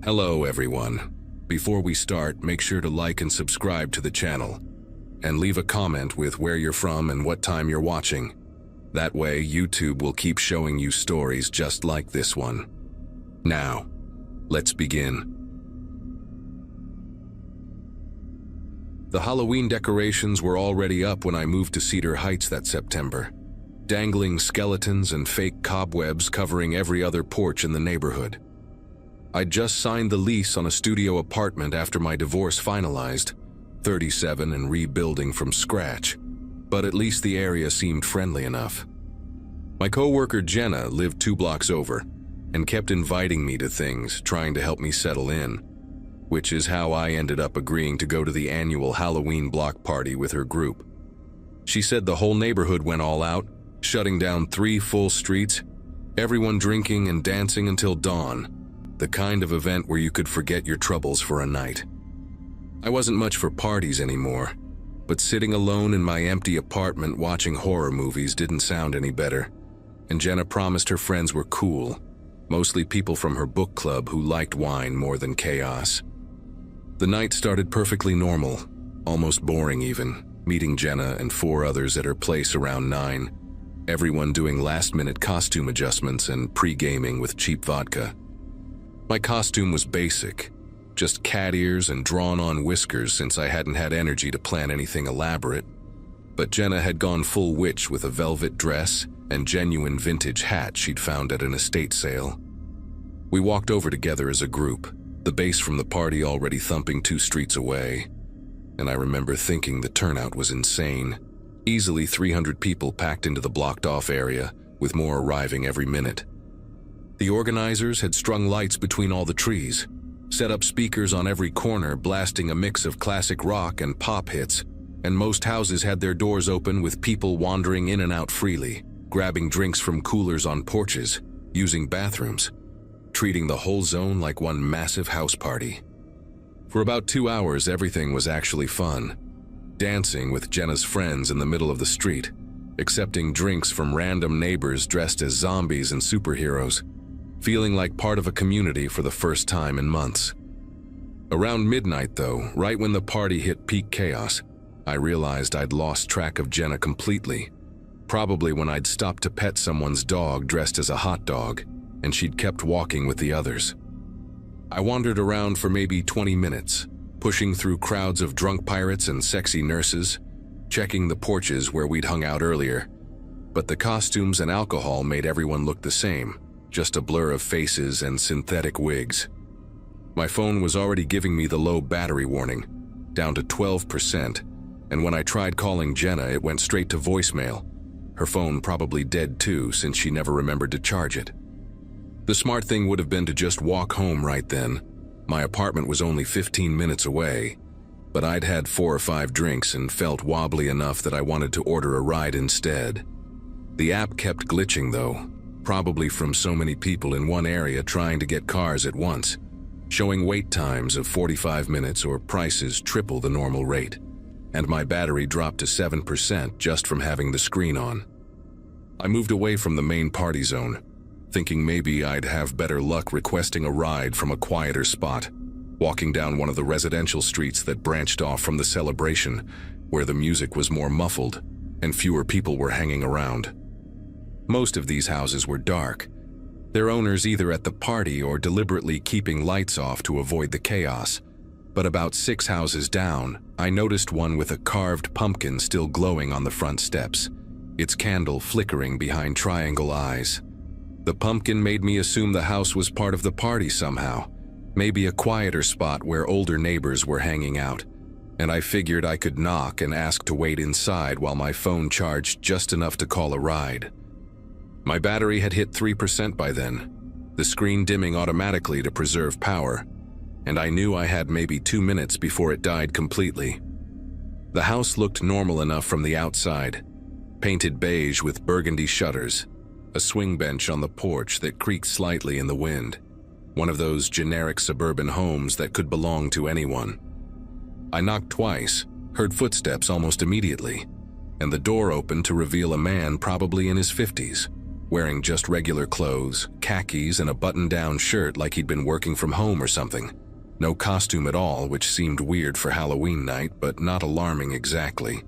Hello everyone. Before we start, make sure to like and subscribe to the channel. And leave a comment with where you're from and what time you're watching. That way, YouTube will keep showing you stories just like this one. Now, let's begin. The Halloween decorations were already up when I moved to Cedar Heights that September. Dangling skeletons and fake cobwebs covering every other porch in the neighborhood. I'd just signed the lease on a studio apartment after my divorce finalized, 37 and rebuilding from scratch, but at least the area seemed friendly enough. My coworker Jenna lived 2 blocks over and kept inviting me to things, trying to help me settle in, which is how I ended up agreeing to go to the annual Halloween block party with her group. She said the whole neighborhood went all out, shutting down 3 full streets, everyone drinking and dancing until dawn. The kind of event where you could forget your troubles for a night. I wasn't much for parties anymore, but sitting alone in my empty apartment watching horror movies didn't sound any better, and Jenna promised her friends were cool, mostly people from her book club who liked wine more than chaos. The night started perfectly normal, almost boring even, meeting Jenna and 4 others at her place around 9, everyone doing last-minute costume adjustments and pre-gaming with cheap vodka. My costume was basic, just cat ears and drawn-on whiskers since I hadn't had energy to plan anything elaborate. But Jenna had gone full witch with a velvet dress and genuine vintage hat she'd found at an estate sale. We walked over together as a group, the bass from the party already thumping 2 streets away. And I remember thinking the turnout was insane. Easily 300 people packed into the blocked-off area, with more arriving every minute. The organizers had strung lights between all the trees, set up speakers on every corner blasting a mix of classic rock and pop hits, and most houses had their doors open with people wandering in and out freely, grabbing drinks from coolers on porches, using bathrooms, treating the whole zone like one massive house party. For about 2 hours, everything was actually fun. Dancing with Jenna's friends in the middle of the street, accepting drinks from random neighbors dressed as zombies and superheroes, feeling like part of a community for the first time in months. Around midnight though, right when the party hit peak chaos, I realized I'd lost track of Jenna completely. Probably when I'd stopped to pet someone's dog dressed as a hot dog, and she'd kept walking with the others. I wandered around for maybe 20 minutes, pushing through crowds of drunk pirates and sexy nurses, checking the porches where we'd hung out earlier. But the costumes and alcohol made everyone look the same. Just a blur of faces and synthetic wigs. My phone was already giving me the low battery warning, down to 12%, and when I tried calling Jenna, it went straight to voicemail. Her phone probably dead too, since she never remembered to charge it. The smart thing would have been to just walk home right then. My apartment was only 15 minutes away, but I'd had 4 or 5 drinks and felt wobbly enough that I wanted to order a ride instead. The app kept glitching though, probably from so many people in one area trying to get cars at once, showing wait times of 45 minutes or prices triple the normal rate, and my battery dropped to 7% just from having the screen on. I moved away from the main party zone, thinking maybe I'd have better luck requesting a ride from a quieter spot, walking down one of the residential streets that branched off from the celebration, where the music was more muffled and fewer people were hanging around. Most of these houses were dark, their owners either at the party or deliberately keeping lights off to avoid the chaos. But about 6 houses down, I noticed one with a carved pumpkin still glowing on the front steps, its candle flickering behind triangle eyes. The pumpkin made me assume the house was part of the party somehow, maybe a quieter spot where older neighbors were hanging out, and I figured I could knock and ask to wait inside while my phone charged just enough to call a ride. My battery had hit 3% by then, the screen dimming automatically to preserve power, and I knew I had maybe 2 minutes before it died completely. The house looked normal enough from the outside, painted beige with burgundy shutters, a swing bench on the porch that creaked slightly in the wind, one of those generic suburban homes that could belong to anyone. I knocked twice, heard footsteps almost immediately, and the door opened to reveal a man probably in his 50s. wearing just regular clothes, khakis, and a button-down shirt like he'd been working from home or something. No costume at all, which seemed weird for Halloween night, but not alarming exactly.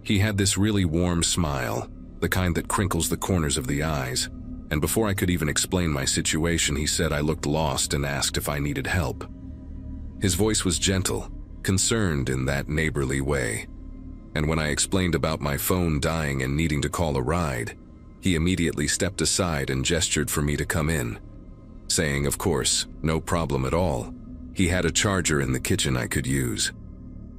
He had this really warm smile, the kind that crinkles the corners of the eyes, and before I could even explain my situation, he said I looked lost and asked if I needed help. His voice was gentle, concerned in that neighborly way, and when I explained about my phone dying and needing to call a ride, he immediately stepped aside and gestured for me to come in, saying, of course, no problem at all. He had a charger in the kitchen I could use.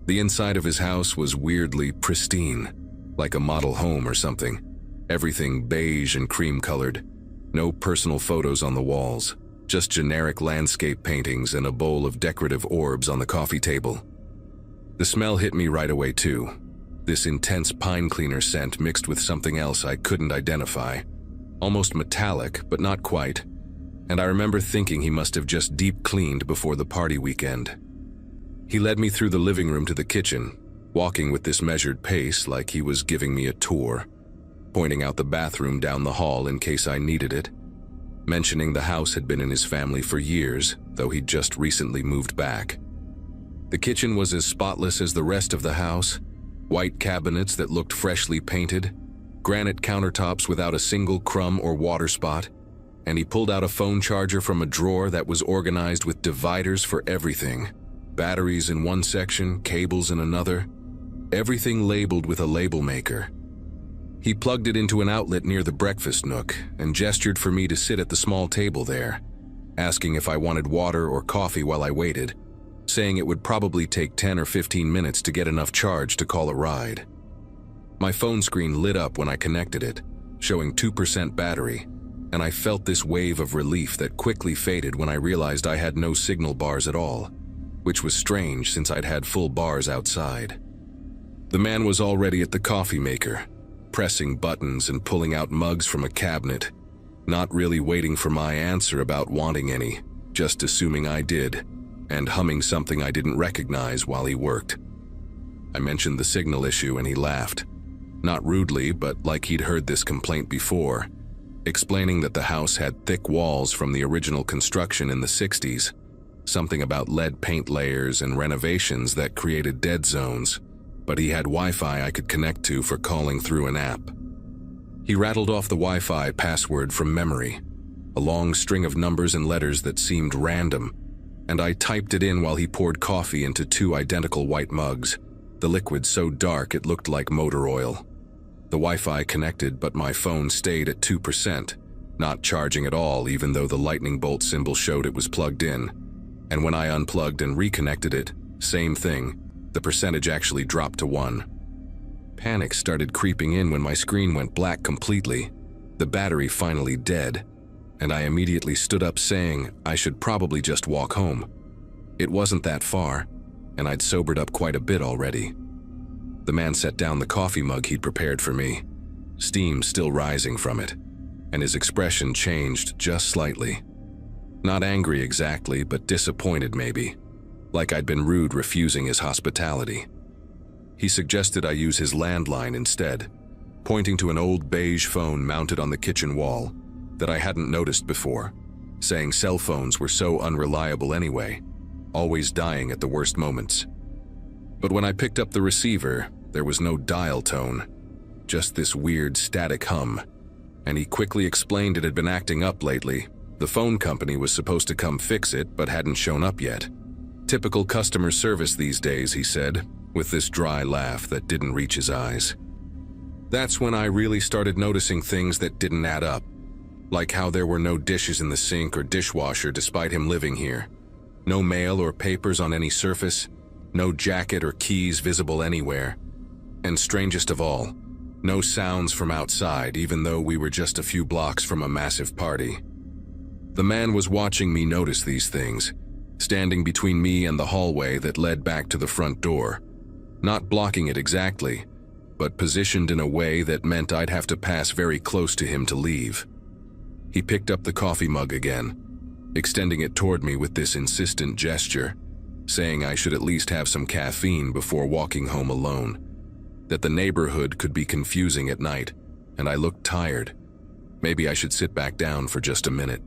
The inside of his house was weirdly pristine, like a model home or something. Everything beige and cream-colored. No personal photos on the walls, just generic landscape paintings and a bowl of decorative orbs on the coffee table. The smell hit me right away too. This intense pine cleaner scent mixed with something else I couldn't identify. Almost metallic, but not quite. And I remember thinking he must have just deep cleaned before the party weekend. He led me through the living room to the kitchen, walking with this measured pace like he was giving me a tour, pointing out the bathroom down the hall in case I needed it, mentioning the house had been in his family for years, though he'd just recently moved back. The kitchen was as spotless as the rest of the house, white cabinets that looked freshly painted, granite countertops without a single crumb or water spot, and he pulled out a phone charger from a drawer that was organized with dividers for everything. Batteries in one section, cables in another, everything labeled with a label maker. He plugged it into an outlet near the breakfast nook and gestured for me to sit at the small table there, asking if I wanted water or coffee while I waited, saying it would probably take 10 or 15 minutes to get enough charge to call a ride. My phone screen lit up when I connected it, showing 2% battery, and I felt this wave of relief that quickly faded when I realized I had no signal bars at all, which was strange since I'd had full bars outside. The man was already at the coffee maker, pressing buttons and pulling out mugs from a cabinet, not really waiting for my answer about wanting any, just assuming I did, and humming something I didn't recognize while he worked. I mentioned the signal issue and he laughed, not rudely, but like he'd heard this complaint before, explaining that the house had thick walls from the original construction in the 60s, something about lead paint layers and renovations that created dead zones, but he had Wi-Fi I could connect to for calling through an app. He rattled off the Wi-Fi password from memory, a long string of numbers and letters that seemed random, and I typed it in while he poured coffee into 2 identical white mugs, the liquid so dark it looked like motor oil. The Wi-Fi connected, but my phone stayed at 2%, not charging at all even though the lightning bolt symbol showed it was plugged in. And when I unplugged and reconnected it, same thing, the percentage actually dropped to 1. Panic started creeping in when my screen went black completely, the battery finally dead, and I immediately stood up saying I should probably just walk home. It wasn't that far, and I'd sobered up quite a bit already. The man set down the coffee mug he'd prepared for me, steam still rising from it, and his expression changed just slightly. Not angry exactly, but disappointed maybe, like I'd been rude refusing his hospitality. He suggested I use his landline instead, pointing to an old beige phone mounted on the kitchen wall that I hadn't noticed before, saying cell phones were so unreliable anyway, always dying at the worst moments. But when I picked up the receiver, there was no dial tone, just this weird static hum, and he quickly explained it had been acting up lately. The phone company was supposed to come fix it, but hadn't shown up yet. Typical customer service these days, he said, with this dry laugh that didn't reach his eyes. That's when I really started noticing things that didn't add up, like how there were no dishes in the sink or dishwasher despite him living here, no mail or papers on any surface, no jacket or keys visible anywhere, and strangest of all, no sounds from outside even though we were just a few blocks from a massive party. The man was watching me notice these things, standing between me and the hallway that led back to the front door, not blocking it exactly, but positioned in a way that meant I'd have to pass very close to him to leave. He picked up the coffee mug again, extending it toward me with this insistent gesture, saying I should at least have some caffeine before walking home alone, that the neighborhood could be confusing at night, and I looked tired. Maybe I should sit back down for just a minute.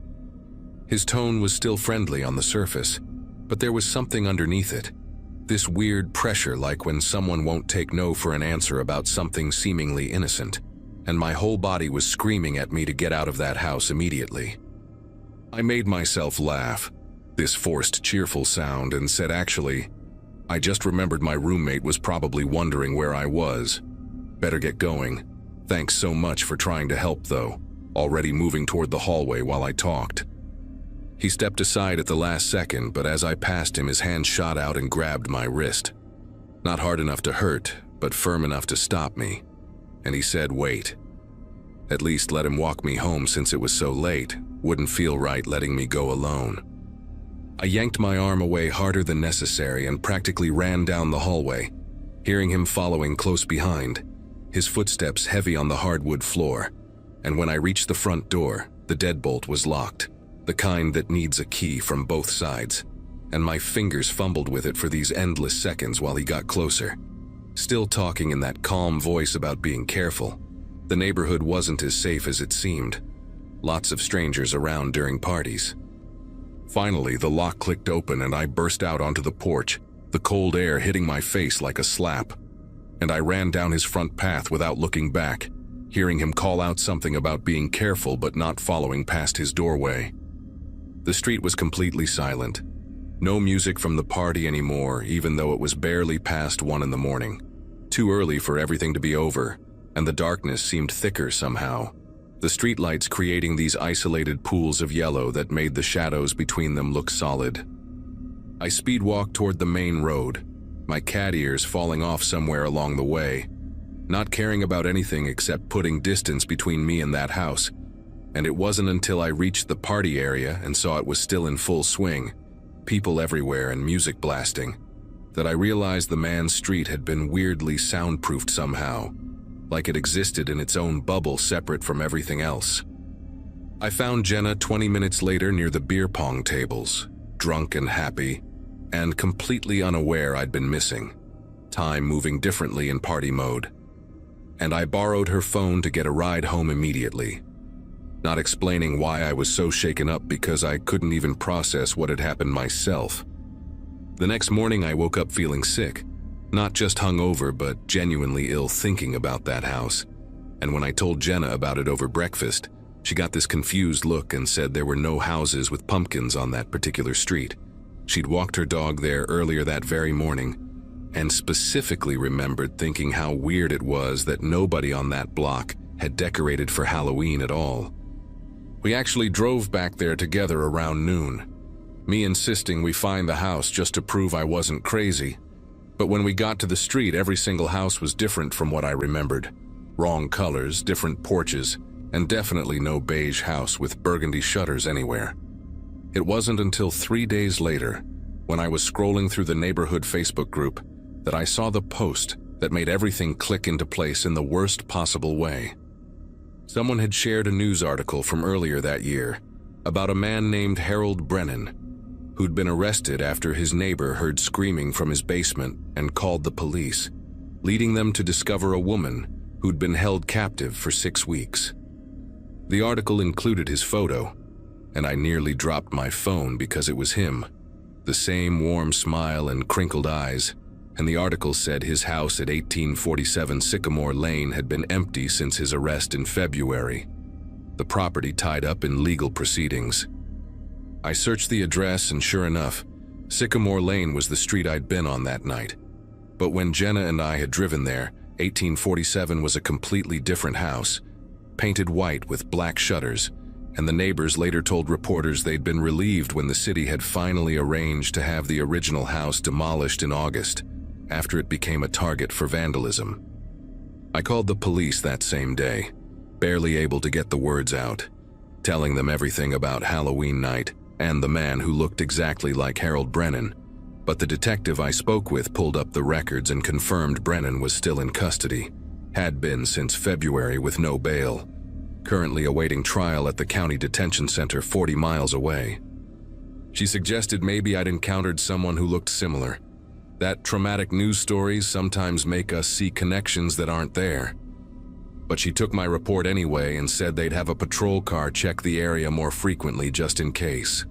His tone was still friendly on the surface, but there was something underneath it. This weird pressure, like when someone won't take no for an answer about something seemingly innocent, and my whole body was screaming at me to get out of that house immediately. I made myself laugh, this forced cheerful sound, and said, "Actually, I just remembered my roommate was probably wondering where I was. Better get going. Thanks so much for trying to help though," already moving toward the hallway while I talked. He stepped aside at the last second, but as I passed him, his hand shot out and grabbed my wrist. Not hard enough to hurt, but firm enough to stop me. And he said, "Wait. At least let him walk me home since it was so late. Wouldn't feel right letting me go alone." I yanked my arm away harder than necessary and practically ran down the hallway, hearing him following close behind, his footsteps heavy on the hardwood floor. And when I reached the front door, the deadbolt was locked, the kind that needs a key from both sides, and my fingers fumbled with it for these endless seconds while he got closer. Still talking in that calm voice about being careful. The neighborhood wasn't as safe as it seemed. Lots of strangers around during parties. Finally, the lock clicked open and I burst out onto the porch, the cold air hitting my face like a slap. And I ran down his front path without looking back, hearing him call out something about being careful but not following past his doorway. The street was completely silent. No music from the party anymore, even though it was barely past 1 in the morning. Too early for everything to be over, and the darkness seemed thicker somehow, the streetlights creating these isolated pools of yellow that made the shadows between them look solid. I speed-walked toward the main road, my cat ears falling off somewhere along the way, not caring about anything except putting distance between me and that house. And it wasn't until I reached the party area and saw it was still in full swing, people everywhere and music blasting, that I realized the man's street had been weirdly soundproofed somehow, like it existed in its own bubble separate from everything else. I found Jenna 20 minutes later near the beer pong tables, drunk and happy, and completely unaware I'd been missing, time moving differently in party mode. And I borrowed her phone to get a ride home immediately, not explaining why I was so shaken up because I couldn't even process what had happened myself. The next morning I woke up feeling sick, not just hungover but genuinely ill thinking about that house. And when I told Jenna about it over breakfast, she got this confused look and said there were no houses with pumpkins on that particular street. She'd walked her dog there earlier that very morning, and specifically remembered thinking how weird it was that nobody on that block had decorated for Halloween at all. We actually drove back there together around noon, me insisting we find the house just to prove I wasn't crazy. But when we got to the street, every single house was different from what I remembered. Wrong colors, different porches, and definitely no beige house with burgundy shutters anywhere. It wasn't until 3 days later, when I was scrolling through the neighborhood Facebook group, that I saw the post that made everything click into place in the worst possible way. Someone had shared a news article from earlier that year about a man named Harold Brennan, who'd been arrested after his neighbor heard screaming from his basement and called the police, leading them to discover a woman who'd been held captive for 6 weeks. The article included his photo, and I nearly dropped my phone because it was him, the same warm smile and crinkled eyes, and the article said his house at 1847 Sycamore Lane had been empty since his arrest in February, the property tied up in legal proceedings. I searched the address and sure enough, Sycamore Lane was the street I'd been on that night. But when Jenna and I had driven there, 1847 was a completely different house, painted white with black shutters, and the neighbors later told reporters they'd been relieved when the city had finally arranged to have the original house demolished in August, after it became a target for vandalism. I called the police that same day, barely able to get the words out, telling them everything about Halloween night and the man who looked exactly like Harold Brennan, but the detective I spoke with pulled up the records and confirmed Brennan was still in custody, had been since February with no bail, currently awaiting trial at the county detention center 40 miles away. She suggested maybe I'd encountered someone who looked similar, that traumatic news stories sometimes make us see connections that aren't there. But she took my report anyway and said they'd have a patrol car check the area more frequently just in case.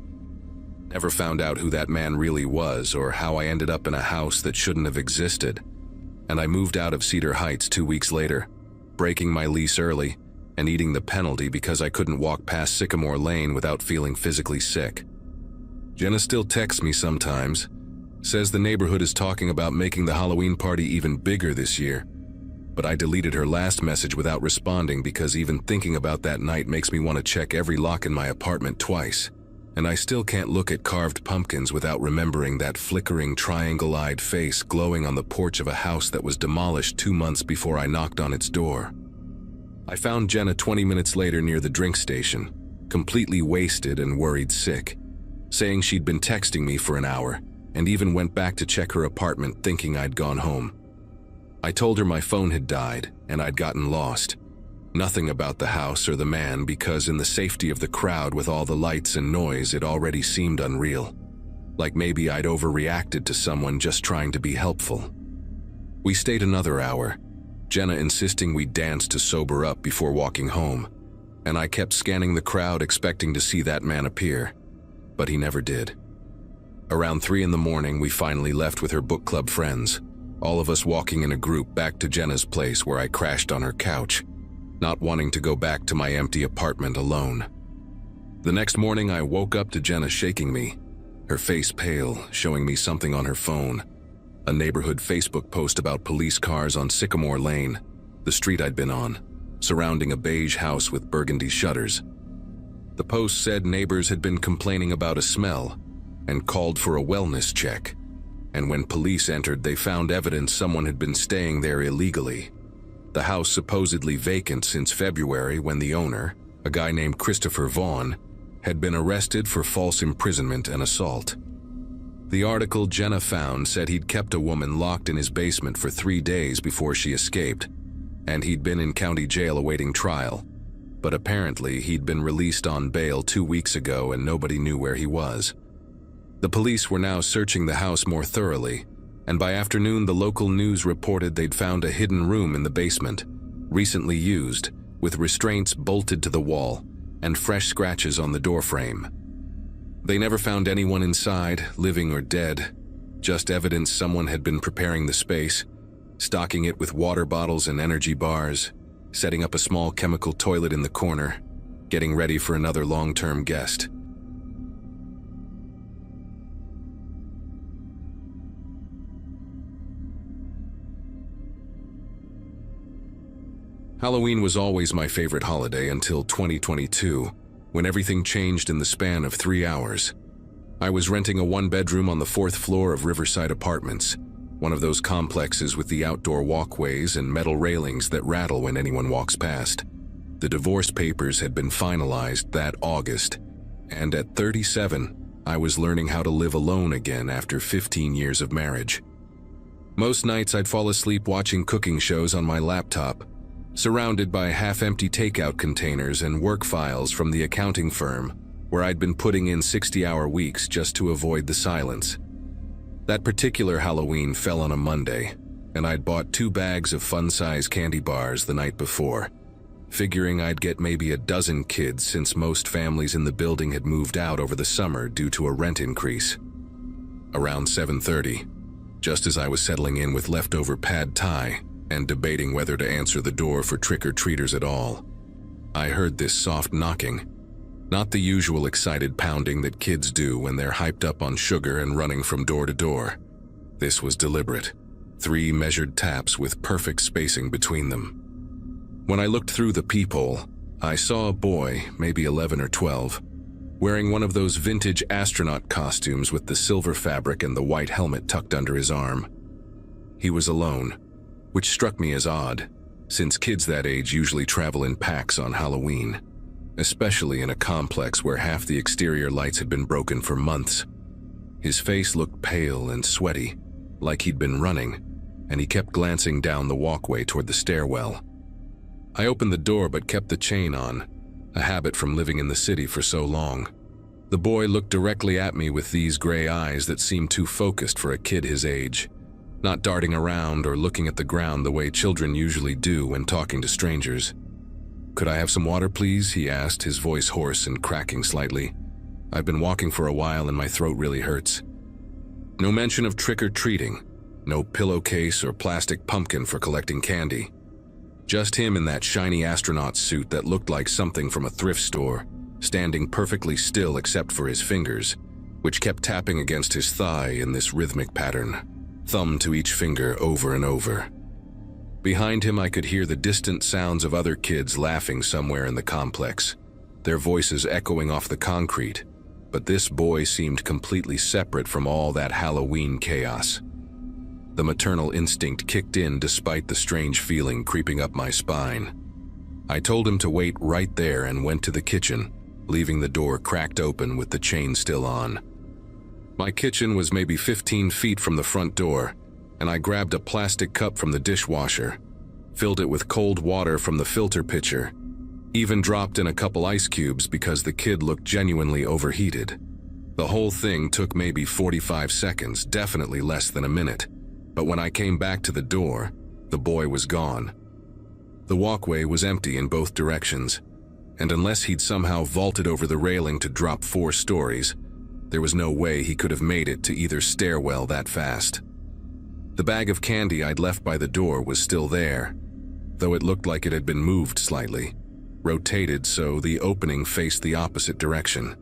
Never found out who that man really was or how I ended up in a house that shouldn't have existed. And I moved out of Cedar Heights 2 weeks later, breaking my lease early and eating the penalty because I couldn't walk past Sycamore Lane without feeling physically sick. Jenna still texts me sometimes, says the neighborhood is talking about making the Halloween party even bigger this year. But I deleted her last message without responding because even thinking about that night makes me want to check every lock in my apartment twice. And I still can't look at carved pumpkins without remembering that flickering triangle-eyed face glowing on the porch of a house that was demolished 2 months before I knocked on its door. I found Jenna 20 minutes later near the drink station, completely wasted and worried sick, saying she'd been texting me for an hour and even went back to check her apartment thinking I'd gone home. I told her my phone had died and I'd gotten lost. Nothing about the house or the man because in the safety of the crowd with all the lights and noise it already seemed unreal. Like maybe I'd overreacted to someone just trying to be helpful. We stayed another hour, Jenna insisting we dance to sober up before walking home, and I kept scanning the crowd expecting to see that man appear, but he never did. Around 3 in the morning we finally left with her book club friends, all of us walking in a group back to Jenna's place where I crashed on her couch, not wanting to go back to my empty apartment alone. The next morning I woke up to Jenna shaking me, her face pale, showing me something on her phone. A neighborhood Facebook post about police cars on Sycamore Lane, the street I'd been on, surrounding a beige house with burgundy shutters. The post said neighbors had been complaining about a smell and called for a wellness check. And when police entered, they found evidence someone had been staying there illegally. The house supposedly vacant since February when the owner, a guy named Christopher Vaughn, had been arrested for false imprisonment and assault. The article Jenna found said he'd kept a woman locked in his basement for 3 days before she escaped, and he'd been in county jail awaiting trial. But apparently he'd been released on bail 2 weeks ago and nobody knew where he was. The police were now searching the house more thoroughly, and by afternoon the local news reported they'd found a hidden room in the basement, recently used, with restraints bolted to the wall and fresh scratches on the doorframe. They never found anyone inside, living or dead, just evidence someone had been preparing the space, stocking it with water bottles and energy bars, setting up a small chemical toilet in the corner, getting ready for another long-term guest. Halloween was always my favorite holiday until 2022, when everything changed in the span of 3 hours. I was renting a 1-bedroom on the 4th floor of Riverside Apartments, one of those complexes with the outdoor walkways and metal railings that rattle when anyone walks past. The divorce papers had been finalized that August, and at 37, I was learning how to live alone again after 15 years of marriage. Most nights I'd fall asleep watching cooking shows on my laptop, surrounded by half-empty takeout containers and work files from the accounting firm where I'd been putting in 60-hour weeks just to avoid the silence. That particular Halloween fell on a Monday, and I'd bought 2 bags of fun-size candy bars the night before, figuring I'd get maybe a dozen kids since most families in the building had moved out over the summer due to a rent increase. Around 7:30, just as I was settling in with leftover pad thai and debating whether to answer the door for trick-or-treaters at all, I heard this soft knocking. Not the usual excited pounding that kids do when they're hyped up on sugar and running from door to door. This was deliberate. 3 measured taps with perfect spacing between them. When I looked through the peephole, I saw a boy, maybe 11 or 12, wearing one of those vintage astronaut costumes with the silver fabric and the white helmet tucked under his arm. He was alone, which struck me as odd, since kids that age usually travel in packs on Halloween, especially in a complex where half the exterior lights had been broken for months. His face looked pale and sweaty, like he'd been running, and he kept glancing down the walkway toward the stairwell. I opened the door but kept the chain on, a habit from living in the city for so long. The boy looked directly at me with these gray eyes that seemed too focused for a kid his age. not darting around or looking at the ground the way children usually do when talking to strangers. "Could I have some water, please?" he asked, his voice hoarse and cracking slightly. "I've been walking for a while and my throat really hurts." No mention of trick-or-treating, no pillowcase or plastic pumpkin for collecting candy. Just him in that shiny astronaut suit that looked like something from a thrift store, standing perfectly still except for his fingers, which kept tapping against his thigh in this rhythmic pattern, thumb to each finger over and over. Behind him I could hear the distant sounds of other kids laughing somewhere in the complex, their voices echoing off the concrete, but this boy seemed completely separate from all that Halloween chaos. The maternal instinct kicked in despite the strange feeling creeping up my spine. I told him to wait right there and went to the kitchen, leaving the door cracked open with the chain still on. My kitchen was maybe 15 feet from the front door, and I grabbed a plastic cup from the dishwasher, filled it with cold water from the filter pitcher, even dropped in a couple ice cubes because the kid looked genuinely overheated. The whole thing took maybe 45 seconds, definitely less than a minute. But when I came back to the door, the boy was gone. The walkway was empty in both directions, and unless he'd somehow vaulted over the railing to drop 4 stories, there was no way he could have made it to either stairwell that fast. The bag of candy I'd left by the door was still there, though it looked like it had been moved slightly, rotated so the opening faced the opposite direction.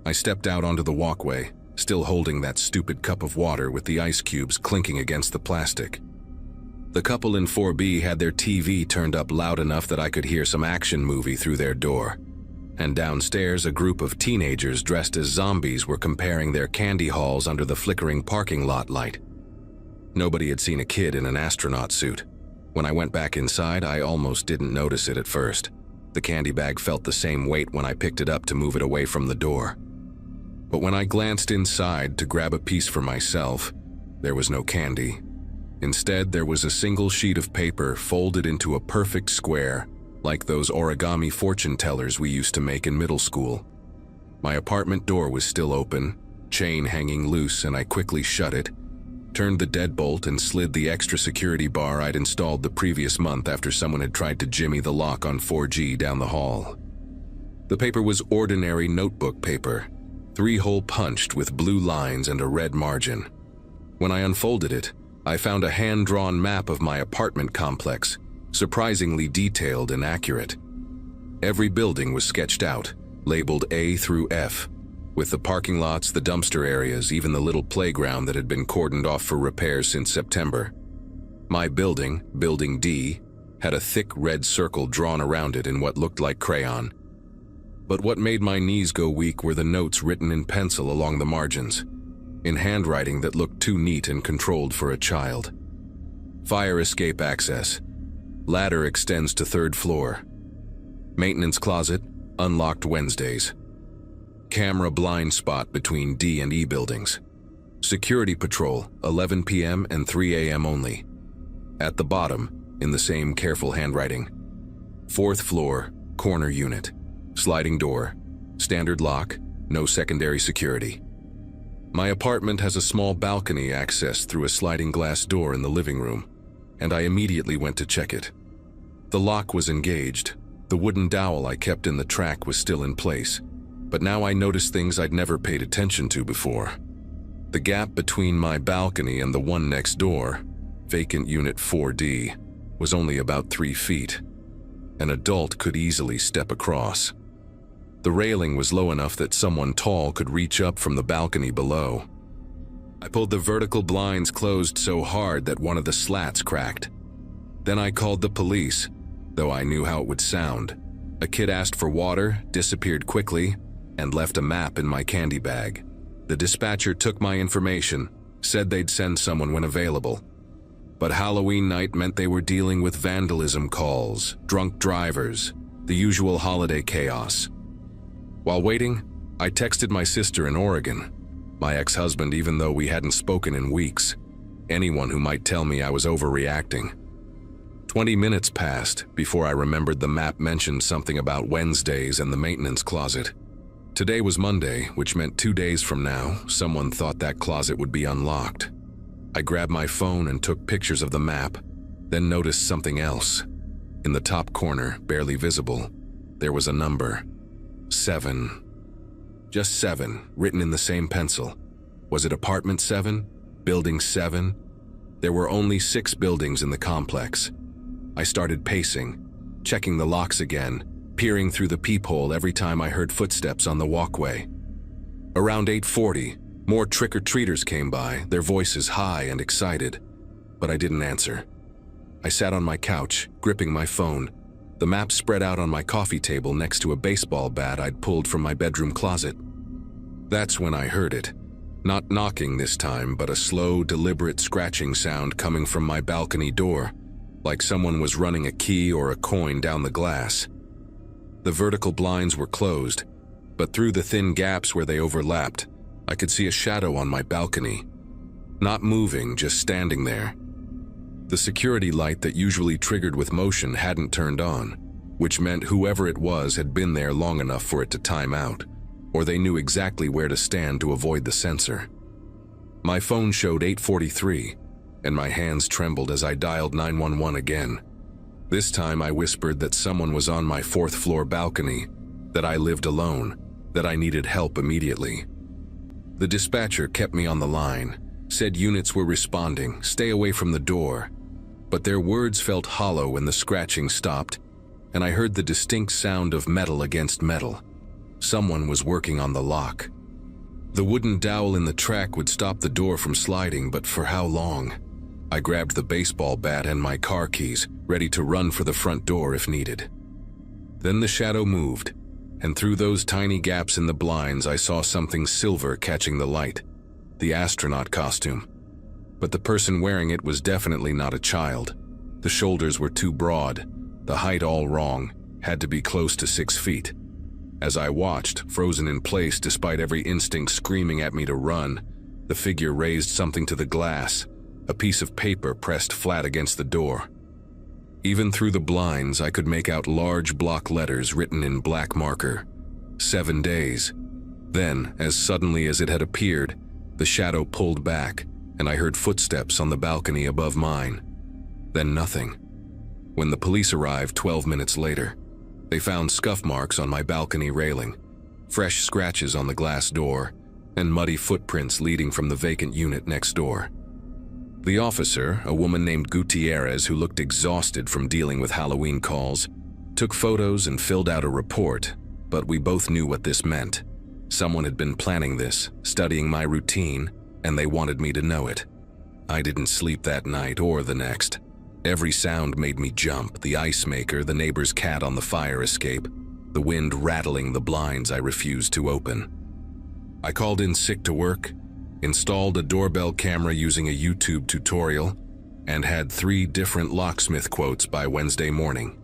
I stepped out onto the walkway, still holding that stupid cup of water with the ice cubes clinking against the plastic. The couple in 4B had their TV turned up loud enough that I could hear some action movie through their door. And downstairs, a group of teenagers dressed as zombies were comparing their candy hauls under the flickering parking lot light. Nobody had seen a kid in an astronaut suit. When I went back inside, I almost didn't notice it at first. The candy bag felt the same weight when I picked it up to move it away from the door. But when I glanced inside to grab a piece for myself, there was no candy. Instead, there was a single sheet of paper folded into a perfect square, like those origami fortune tellers we used to make in middle school. My apartment door was still open, chain hanging loose, and I quickly shut it, turned the deadbolt and slid the extra security bar I'd installed the previous month after someone had tried to jimmy the lock on 4G down the hall. The paper was ordinary notebook paper, 3-hole punched with blue lines and a red margin. When I unfolded it, I found a hand-drawn map of my apartment complex, surprisingly detailed and accurate. Every building was sketched out, labeled A through F, with the parking lots, the dumpster areas, even the little playground that had been cordoned off for repairs since September. My building, Building D, had a thick red circle drawn around it in what looked like crayon. But what made my knees go weak were the notes written in pencil along the margins, in handwriting that looked too neat and controlled for a child. Fire escape access. Ladder extends to 3rd floor. Maintenance closet, unlocked Wednesdays. Camera blind spot between D and E buildings. Security patrol, 11 p.m. and 3 a.m. only. At the bottom, in the same careful handwriting, 4th floor, corner unit. Sliding door, standard lock, no secondary security. My apartment has a small balcony access through a sliding glass door in the living room, and I immediately went to check it. The lock was engaged. The wooden dowel I kept in the track was still in place, but now I noticed things I'd never paid attention to before. The gap between my balcony and the one next door, vacant unit 4D, was only about 3 feet. An adult could easily step across. The railing was low enough that someone tall could reach up from the balcony below. I pulled the vertical blinds closed so hard that one of the slats cracked. Then I called the police, though I knew how it would sound. A kid asked for water, disappeared quickly, and left a map in my candy bag. The dispatcher took my information, said they'd send someone when available. But Halloween night meant they were dealing with vandalism calls, drunk drivers, the usual holiday chaos. While waiting, I texted my sister in Oregon, my ex-husband even though we hadn't spoken in weeks, anyone who might tell me I was overreacting. 20 minutes passed before I remembered the map mentioned something about Wednesdays and the maintenance closet. Today was Monday, which meant 2 days from now, someone thought that closet would be unlocked. I grabbed my phone and took pictures of the map, then noticed something else. In the top corner, barely visible, there was a number. 7. Just 7, written in the same pencil. Was it apartment 7? Building 7? There were only 6 buildings in the complex. I started pacing, checking the locks again, peering through the peephole every time I heard footsteps on the walkway. Around 8:40, more trick-or-treaters came by, their voices high and excited, but I didn't answer. I sat on my couch, gripping my phone, the map spread out on my coffee table next to a baseball bat I'd pulled from my bedroom closet. That's when I heard it. Not knocking this time, but a slow, deliberate scratching sound coming from my balcony door, like someone was running a key or a coin down the glass. The vertical blinds were closed, but through the thin gaps where they overlapped, I could see a shadow on my balcony. Not moving, just standing there. The security light that usually triggered with motion hadn't turned on, which meant whoever it was had been there long enough for it to time out, or they knew exactly where to stand to avoid the sensor. My phone showed 8:43, and my hands trembled as I dialed 911 again. This time I whispered that someone was on my 4th-floor balcony, that I lived alone, that I needed help immediately. The dispatcher kept me on the line, said units were responding, stay away from the door, but their words felt hollow when the scratching stopped, and I heard the distinct sound of metal against metal. Someone was working on the lock. The wooden dowel in the track would stop the door from sliding, but for how long? I grabbed the baseball bat and my car keys, ready to run for the front door if needed. Then the shadow moved, and through those tiny gaps in the blinds I saw something silver catching the light. The astronaut costume. But the person wearing it was definitely not a child. The shoulders were too broad, the height all wrong, had to be close to 6 feet. As I watched, frozen in place despite every instinct screaming at me to run, the figure raised something to the glass, a piece of paper pressed flat against the door. Even through the blinds, I could make out large block letters written in black marker. 7 days. Then, as suddenly as it had appeared, the shadow pulled back, and I heard footsteps on the balcony above mine. Then nothing. When the police arrived 12 minutes later, they found scuff marks on my balcony railing, fresh scratches on the glass door, and muddy footprints leading from the vacant unit next door. The officer, a woman named Gutierrez who looked exhausted from dealing with Halloween calls, took photos and filled out a report, but we both knew what this meant. Someone had been planning this, studying my routine, and they wanted me to know it. I didn't sleep that night or the next. Every sound made me jump, the ice maker, the neighbor's cat on the fire escape, the wind rattling the blinds I refused to open. I called in sick to work, installed a doorbell camera using a YouTube tutorial, and had 3 different locksmith quotes by Wednesday morning.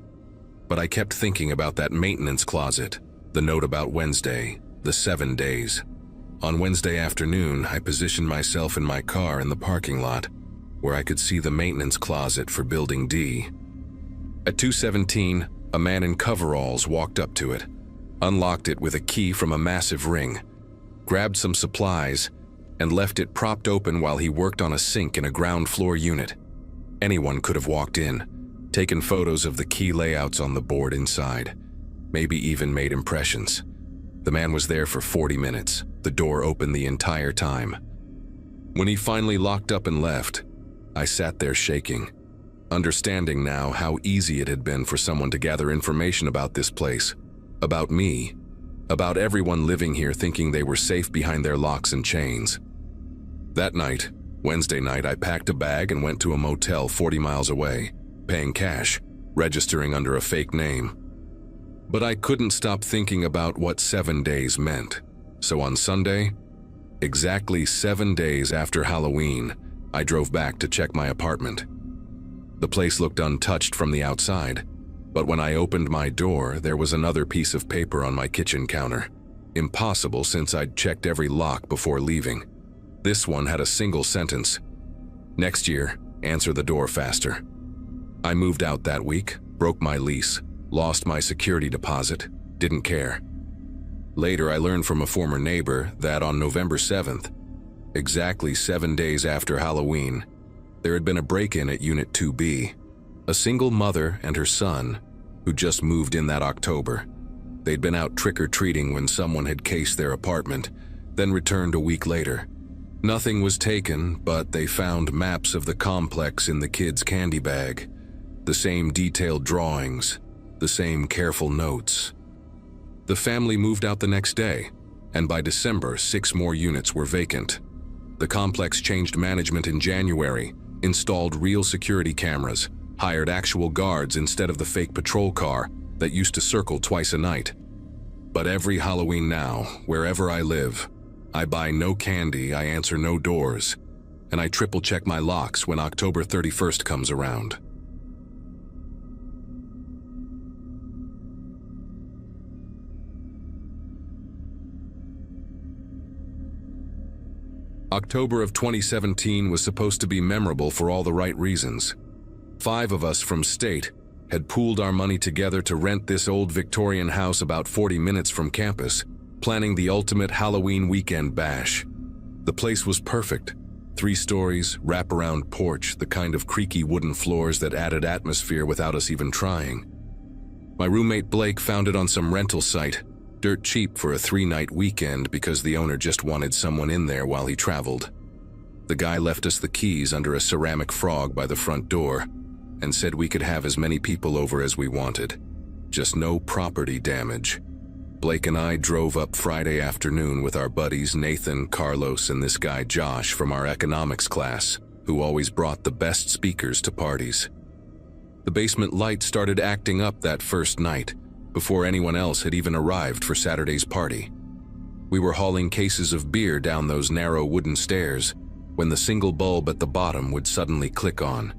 But I kept thinking about that maintenance closet, the note about Wednesday, the 7 days. On Wednesday afternoon, I positioned myself in my car in the parking lot, where I could see the maintenance closet for Building D. At 2:17, a man in coveralls walked up to it, unlocked it with a key from a massive ring, grabbed some supplies, and left it propped open while he worked on a sink in a ground floor unit. Anyone could have walked in, taken photos of the key layouts on the board inside, maybe even made impressions. The man was there for 40 minutes, the door open the entire time. When he finally locked up and left, I sat there shaking, understanding now how easy it had been for someone to gather information about this place, about me, about everyone living here thinking they were safe behind their locks and chains. That night, Wednesday night, I packed a bag and went to a motel 40 miles away, paying cash, registering under a fake name. But I couldn't stop thinking about what 7 days meant. So on Sunday, exactly 7 days after Halloween, I drove back to check my apartment. The place looked untouched from the outside, but when I opened my door, there was another piece of paper on my kitchen counter. Impossible since I'd checked every lock before leaving. This one had a single sentence. Next year, answer the door faster. I moved out that week, broke my lease, lost my security deposit, didn't care. Later, I learned from a former neighbor that on November 7th, exactly 7 days after Halloween, there had been a break-in at Unit 2B. A single mother and her son, who just moved in that October. They'd been out trick-or-treating when someone had cased their apartment, then returned a week later. Nothing was taken, but they found maps of the complex in the kids' candy bag. The same detailed drawings, the same careful notes. The family moved out the next day, and by December, 6 more units were vacant. The complex changed management in January, installed real security cameras, hired actual guards instead of the fake patrol car that used to circle twice a night. But every Halloween now, wherever I live, I buy no candy, I answer no doors, and I triple-check my locks when October 31st comes around. October of 2017 was supposed to be memorable for all the right reasons. 5 of us from state had pooled our money together to rent this old Victorian house about 40 minutes from campus, planning the ultimate Halloween weekend bash. The place was perfect. 3 stories, wraparound porch, the kind of creaky wooden floors that added atmosphere without us even trying. My roommate Blake found it on some rental site, dirt cheap for a 3-night weekend because the owner just wanted someone in there while he traveled. The guy left us the keys under a ceramic frog by the front door and said we could have as many people over as we wanted. Just no property damage. Blake and I drove up Friday afternoon with our buddies Nathan, Carlos, and this guy Josh from our economics class, who always brought the best speakers to parties. The basement light started acting up that first night, before anyone else had even arrived for Saturday's party. We were hauling cases of beer down those narrow wooden stairs when the single bulb at the bottom would suddenly click on,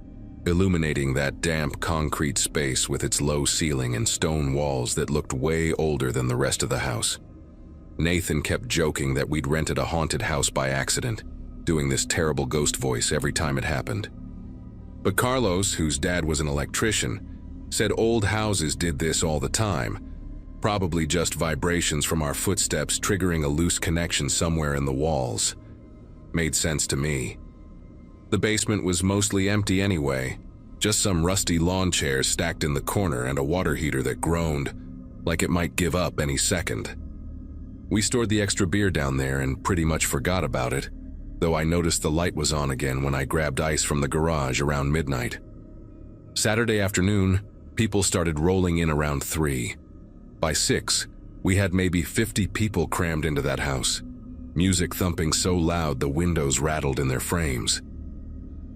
illuminating that damp concrete space with its low ceiling and stone walls that looked way older than the rest of the house. Nathan kept joking that we'd rented a haunted house by accident, doing this terrible ghost voice every time it happened. But Carlos, whose dad was an electrician, said old houses did this all the time, probably just vibrations from our footsteps triggering a loose connection somewhere in the walls. Made sense to me. The basement was mostly empty anyway, just some rusty lawn chairs stacked in the corner and a water heater that groaned, like it might give up any second. We stored the extra beer down there and pretty much forgot about it, though I noticed the light was on again when I grabbed ice from the garage around midnight. Saturday afternoon, people started rolling in around 3. By 6, we had maybe 50 people crammed into that house, music thumping so loud the windows rattled in their frames.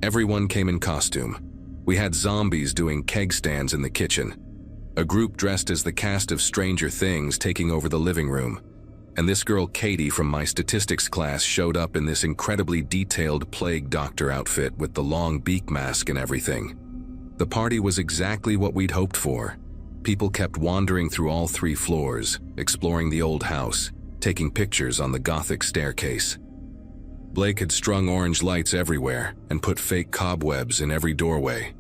Everyone came in costume. We had zombies doing keg stands in the kitchen, a group dressed as the cast of Stranger Things taking over the living room, and this girl Katie from my statistics class showed up in this incredibly detailed plague doctor outfit with the long beak mask and everything. The party was exactly what we'd hoped for. People kept wandering through all 3 floors, exploring the old house, taking pictures on the Gothic staircase. Blake had strung orange lights everywhere and put fake cobwebs in every doorway.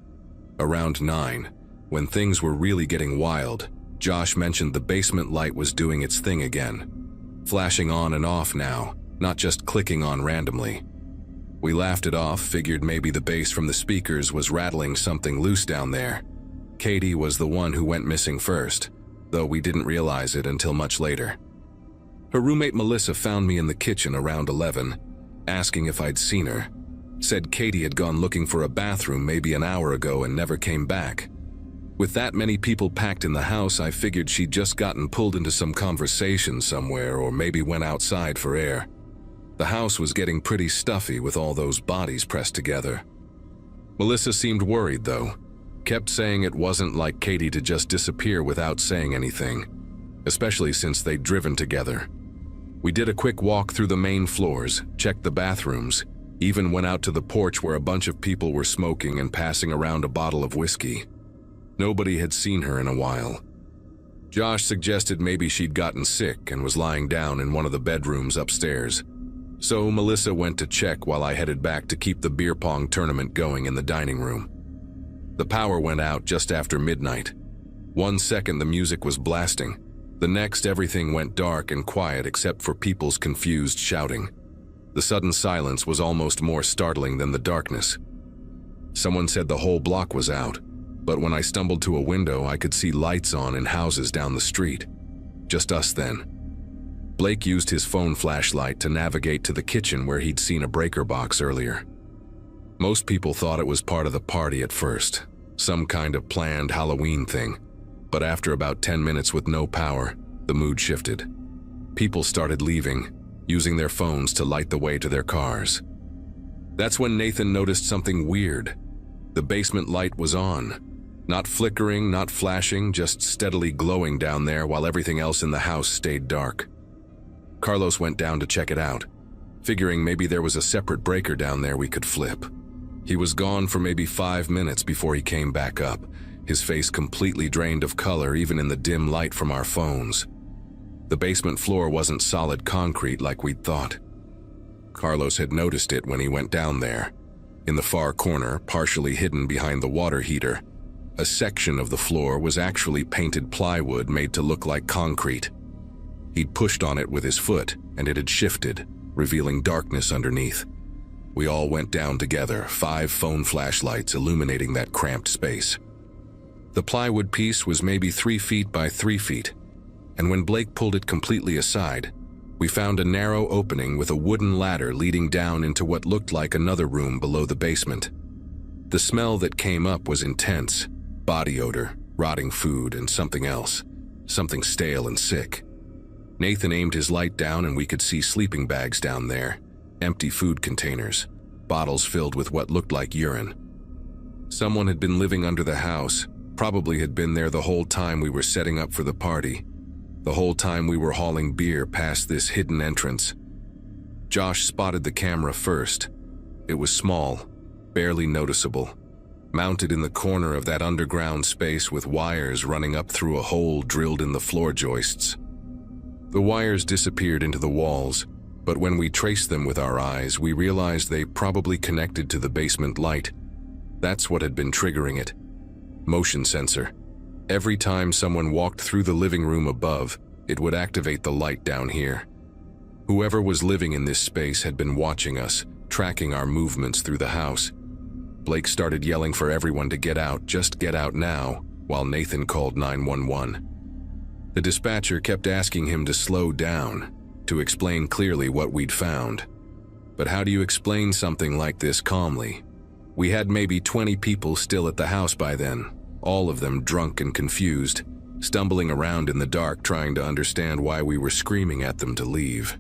Around 9, when things were really getting wild, Josh mentioned the basement light was doing its thing again, flashing on and off now, not just clicking on randomly. We laughed it off, figured maybe the bass from the speakers was rattling something loose down there. Katie was the one who went missing first, though we didn't realize it until much later. Her roommate Melissa found me in the kitchen around 11, asking if I'd seen her. Said Katie had gone looking for a bathroom maybe an hour ago and never came back. With that many people packed in the house, I figured she'd just gotten pulled into some conversation somewhere or maybe went outside for air. The house was getting pretty stuffy with all those bodies pressed together. Melissa seemed worried though, kept saying it wasn't like Katie to just disappear without saying anything, especially since they'd driven together. We did a quick walk through the main floors, checked the bathrooms, even went out to the porch where a bunch of people were smoking and passing around a bottle of whiskey. Nobody had seen her in a while. Josh suggested maybe she'd gotten sick and was lying down in one of the bedrooms upstairs. So Melissa went to check while I headed back to keep the beer pong tournament going in the dining room. The power went out just after midnight. 1 second the music was blasting. The next everything went dark and quiet except for people's confused shouting. The sudden silence was almost more startling than the darkness. Someone said the whole block was out, but when I stumbled to a window, I could see lights on in houses down the street. Just us then. Blake used his phone flashlight to navigate to the kitchen where he'd seen a breaker box earlier. Most people thought it was part of the party at first, some kind of planned Halloween thing, but after about 10 minutes with no power, the mood shifted. People started leaving, using their phones to light the way to their cars. That's when Nathan noticed something weird. The basement light was on. Not flickering, not flashing, just steadily glowing down there while everything else in the house stayed dark. Carlos went down to check it out, figuring maybe there was a separate breaker down there we could flip. He was gone for maybe 5 minutes before he came back up, his face completely drained of color even in the dim light from our phones. The basement floor wasn't solid concrete like we'd thought. Carlos had noticed it when he went down there. In the far corner, partially hidden behind the water heater, a section of the floor was actually painted plywood made to look like concrete. He'd pushed on it with his foot, and it had shifted, revealing darkness underneath. We all went down together, 5 phone flashlights illuminating that cramped space. The plywood piece was maybe 3 feet by 3 feet, and when Blake pulled it completely aside, we found a narrow opening with a wooden ladder leading down into what looked like another room below the basement. The smell that came up was intense, body odor, rotting food, and something else, something stale and sick. Nathan aimed his light down and we could see sleeping bags down there, empty food containers, bottles filled with what looked like urine. Someone had been living under the house, probably had been there the whole time we were setting up for the party, the whole time we were hauling beer past this hidden entrance. Josh spotted the camera first. It was small, barely noticeable, mounted in the corner of that underground space with wires running up through a hole drilled in the floor joists. The wires disappeared into the walls, but when we traced them with our eyes, we realized they probably connected to the basement light. That's what had been triggering it. Motion sensor. Every time someone walked through the living room above, it would activate the light down here. Whoever was living in this space had been watching us, tracking our movements through the house. Blake started yelling for everyone to get out, just get out now, while Nathan called 911. The dispatcher kept asking him to slow down, to explain clearly what we'd found. But how do you explain something like this calmly? We had maybe 20 people still at the house by then, all of them drunk and confused, stumbling around in the dark trying to understand why we were screaming at them to leave.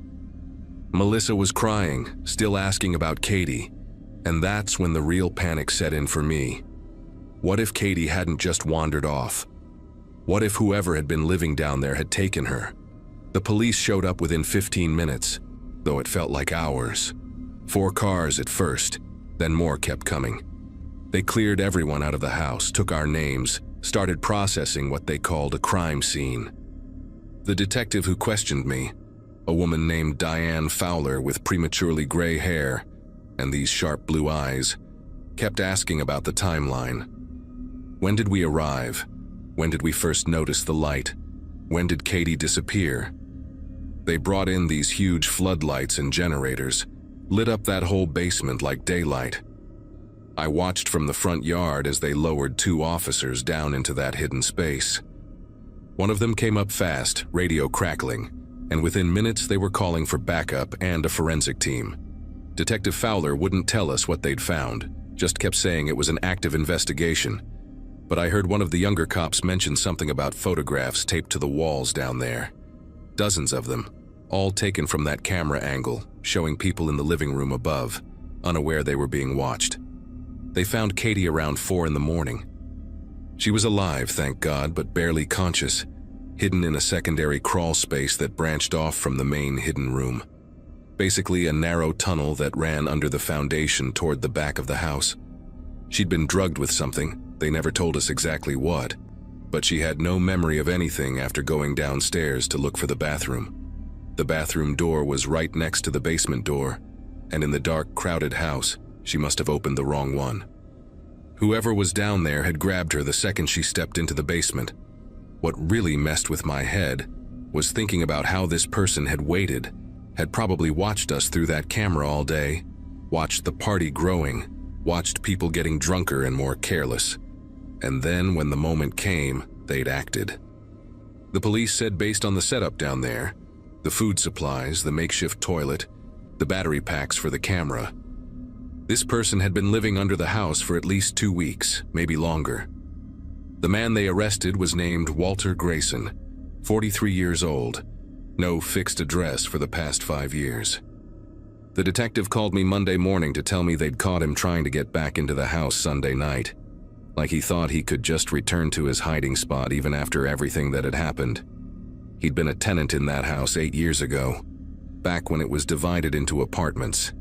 Melissa was crying, still asking about Katie, and that's when the real panic set in for me. What if Katie hadn't just wandered off? What if whoever had been living down there had taken her? The police showed up within 15 minutes, though it felt like hours. 4 cars at first, then more kept coming. They cleared everyone out of the house, took our names, started processing what they called a crime scene. The detective who questioned me, a woman named Diane Fowler with prematurely gray hair and these sharp blue eyes, kept asking about the timeline. When did we arrive? When did we first notice the light? When did Katie disappear? They brought in these huge floodlights and generators, lit up that whole basement like daylight. I watched from the front yard as they lowered 2 officers down into that hidden space. One of them came up fast, radio crackling, and within minutes they were calling for backup and a forensic team. Detective Fowler wouldn't tell us what they'd found, just kept saying it was an active investigation. But I heard one of the younger cops mention something about photographs taped to the walls down there. Dozens of them, all taken from that camera angle, showing people in the living room above, unaware they were being watched. They found Katie around 4 in the morning. She was alive, thank God, but barely conscious, hidden in a secondary crawl space that branched off from the main hidden room. Basically a narrow tunnel that ran under the foundation toward the back of the house. She'd been drugged with something, they never told us exactly what, but she had no memory of anything after going downstairs to look for the bathroom. The bathroom door was right next to the basement door, and in the dark, crowded house, she must have opened the wrong one. Whoever was down there had grabbed her the second she stepped into the basement. What really messed with my head was thinking about how this person had waited, had probably watched us through that camera all day, watched the party growing, watched people getting drunker and more careless. And then when the moment came, they'd acted. The police said based on the setup down there, the food supplies, the makeshift toilet, the battery packs for the camera, this person had been living under the house for at least 2 weeks, maybe longer. The man they arrested was named Walter Grayson, 43 years old, no fixed address for the past 5 years. The detective called me Monday morning to tell me they'd caught him trying to get back into the house Sunday night, like he thought he could just return to his hiding spot even after everything that had happened. He'd been a tenant in that house 8 years ago, back when it was divided into apartments,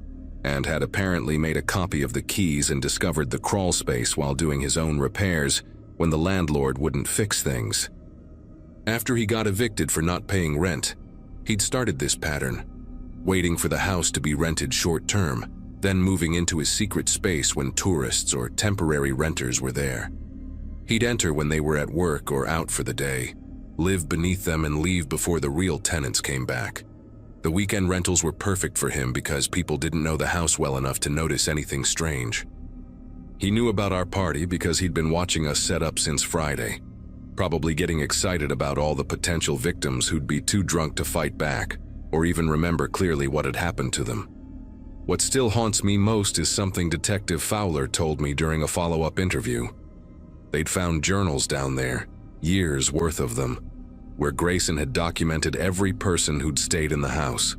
and had apparently made a copy of the keys and discovered the crawl space while doing his own repairs when the landlord wouldn't fix things. After he got evicted for not paying rent, he'd started this pattern, waiting for the house to be rented short-term, then moving into his secret space when tourists or temporary renters were there. He'd enter when they were at work or out for the day, live beneath them and leave before the real tenants came back. The weekend rentals were perfect for him because people didn't know the house well enough to notice anything strange. He knew about our party because he'd been watching us set up since Friday, probably getting excited about all the potential victims who'd be too drunk to fight back or even remember clearly what had happened to them. What still haunts me most is something Detective Fowler told me during a follow-up interview. They'd found journals down there, years worth of them, where Grayson had documented every person who'd stayed in the house.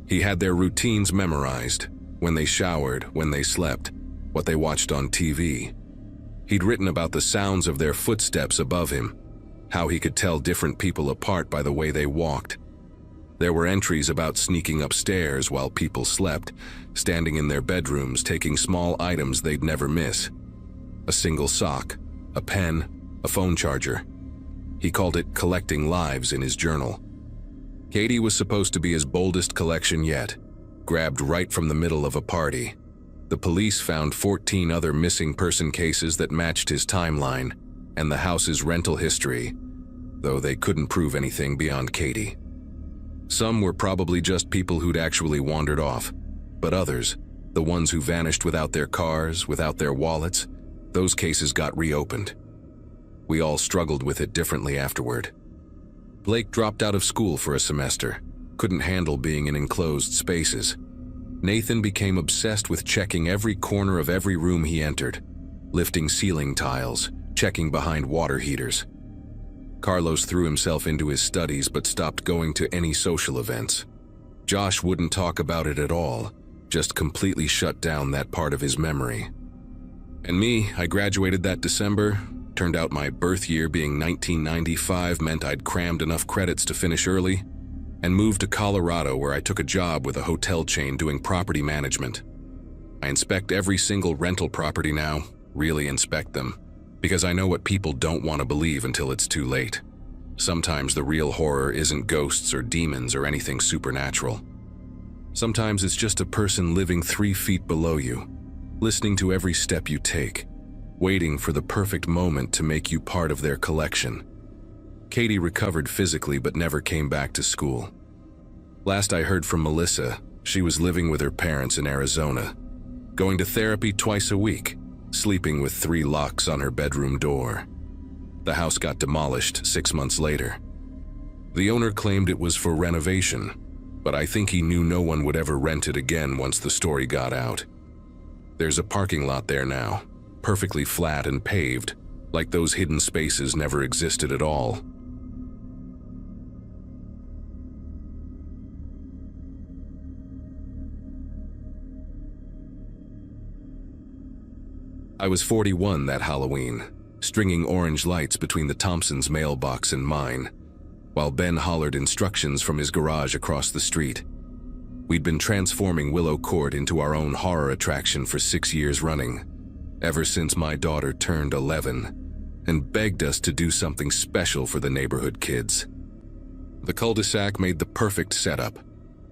He had their routines memorized, when they showered, when they slept, what they watched on TV. He'd written about the sounds of their footsteps above him, how he could tell different people apart by the way they walked. There were entries about sneaking upstairs while people slept, standing in their bedrooms taking small items they'd never miss. A single sock, a pen, a phone charger. He called it collecting lives in his journal. Katie was supposed to be his boldest collection yet, grabbed right from the middle of a party. The police found 14 other missing person cases that matched his timeline and the house's rental history, though they couldn't prove anything beyond Katie. Some were probably just people who'd actually wandered off, but others, the ones who vanished without their cars, without their wallets, those cases got reopened. We all struggled with it differently afterward. Blake dropped out of school for a semester, couldn't handle being in enclosed spaces. Nathan became obsessed with checking every corner of every room he entered, lifting ceiling tiles, checking behind water heaters. Carlos threw himself into his studies but stopped going to any social events. Josh wouldn't talk about it at all, just completely shut down that part of his memory. And me, I graduated that December. Turned out my birth year being 1995 meant I'd crammed enough credits to finish early, and moved to Colorado where I took a job with a hotel chain doing property management. I inspect every single rental property now, really inspect them, because I know what people don't want to believe until it's too late. Sometimes the real horror isn't ghosts or demons or anything supernatural. Sometimes it's just a person living 3 feet below you, listening to every step you take, waiting for the perfect moment to make you part of their collection. Katie recovered physically but never came back to school. Last I heard from Melissa, she was living with her parents in Arizona, going to therapy twice a week, sleeping with 3 locks on her bedroom door. The house got demolished 6 months later. The owner claimed it was for renovation, but I think he knew no one would ever rent it again once the story got out. There's a parking lot there now, perfectly flat and paved, like those hidden spaces never existed at all. I was 41 that Halloween, stringing orange lights between the Thompsons' mailbox and mine, while Ben hollered instructions from his garage across the street. We'd been transforming Willow Court into our own horror attraction for 6 years running, ever since my daughter turned 11 and begged us to do something special for the neighborhood kids. The cul-de-sac made the perfect setup,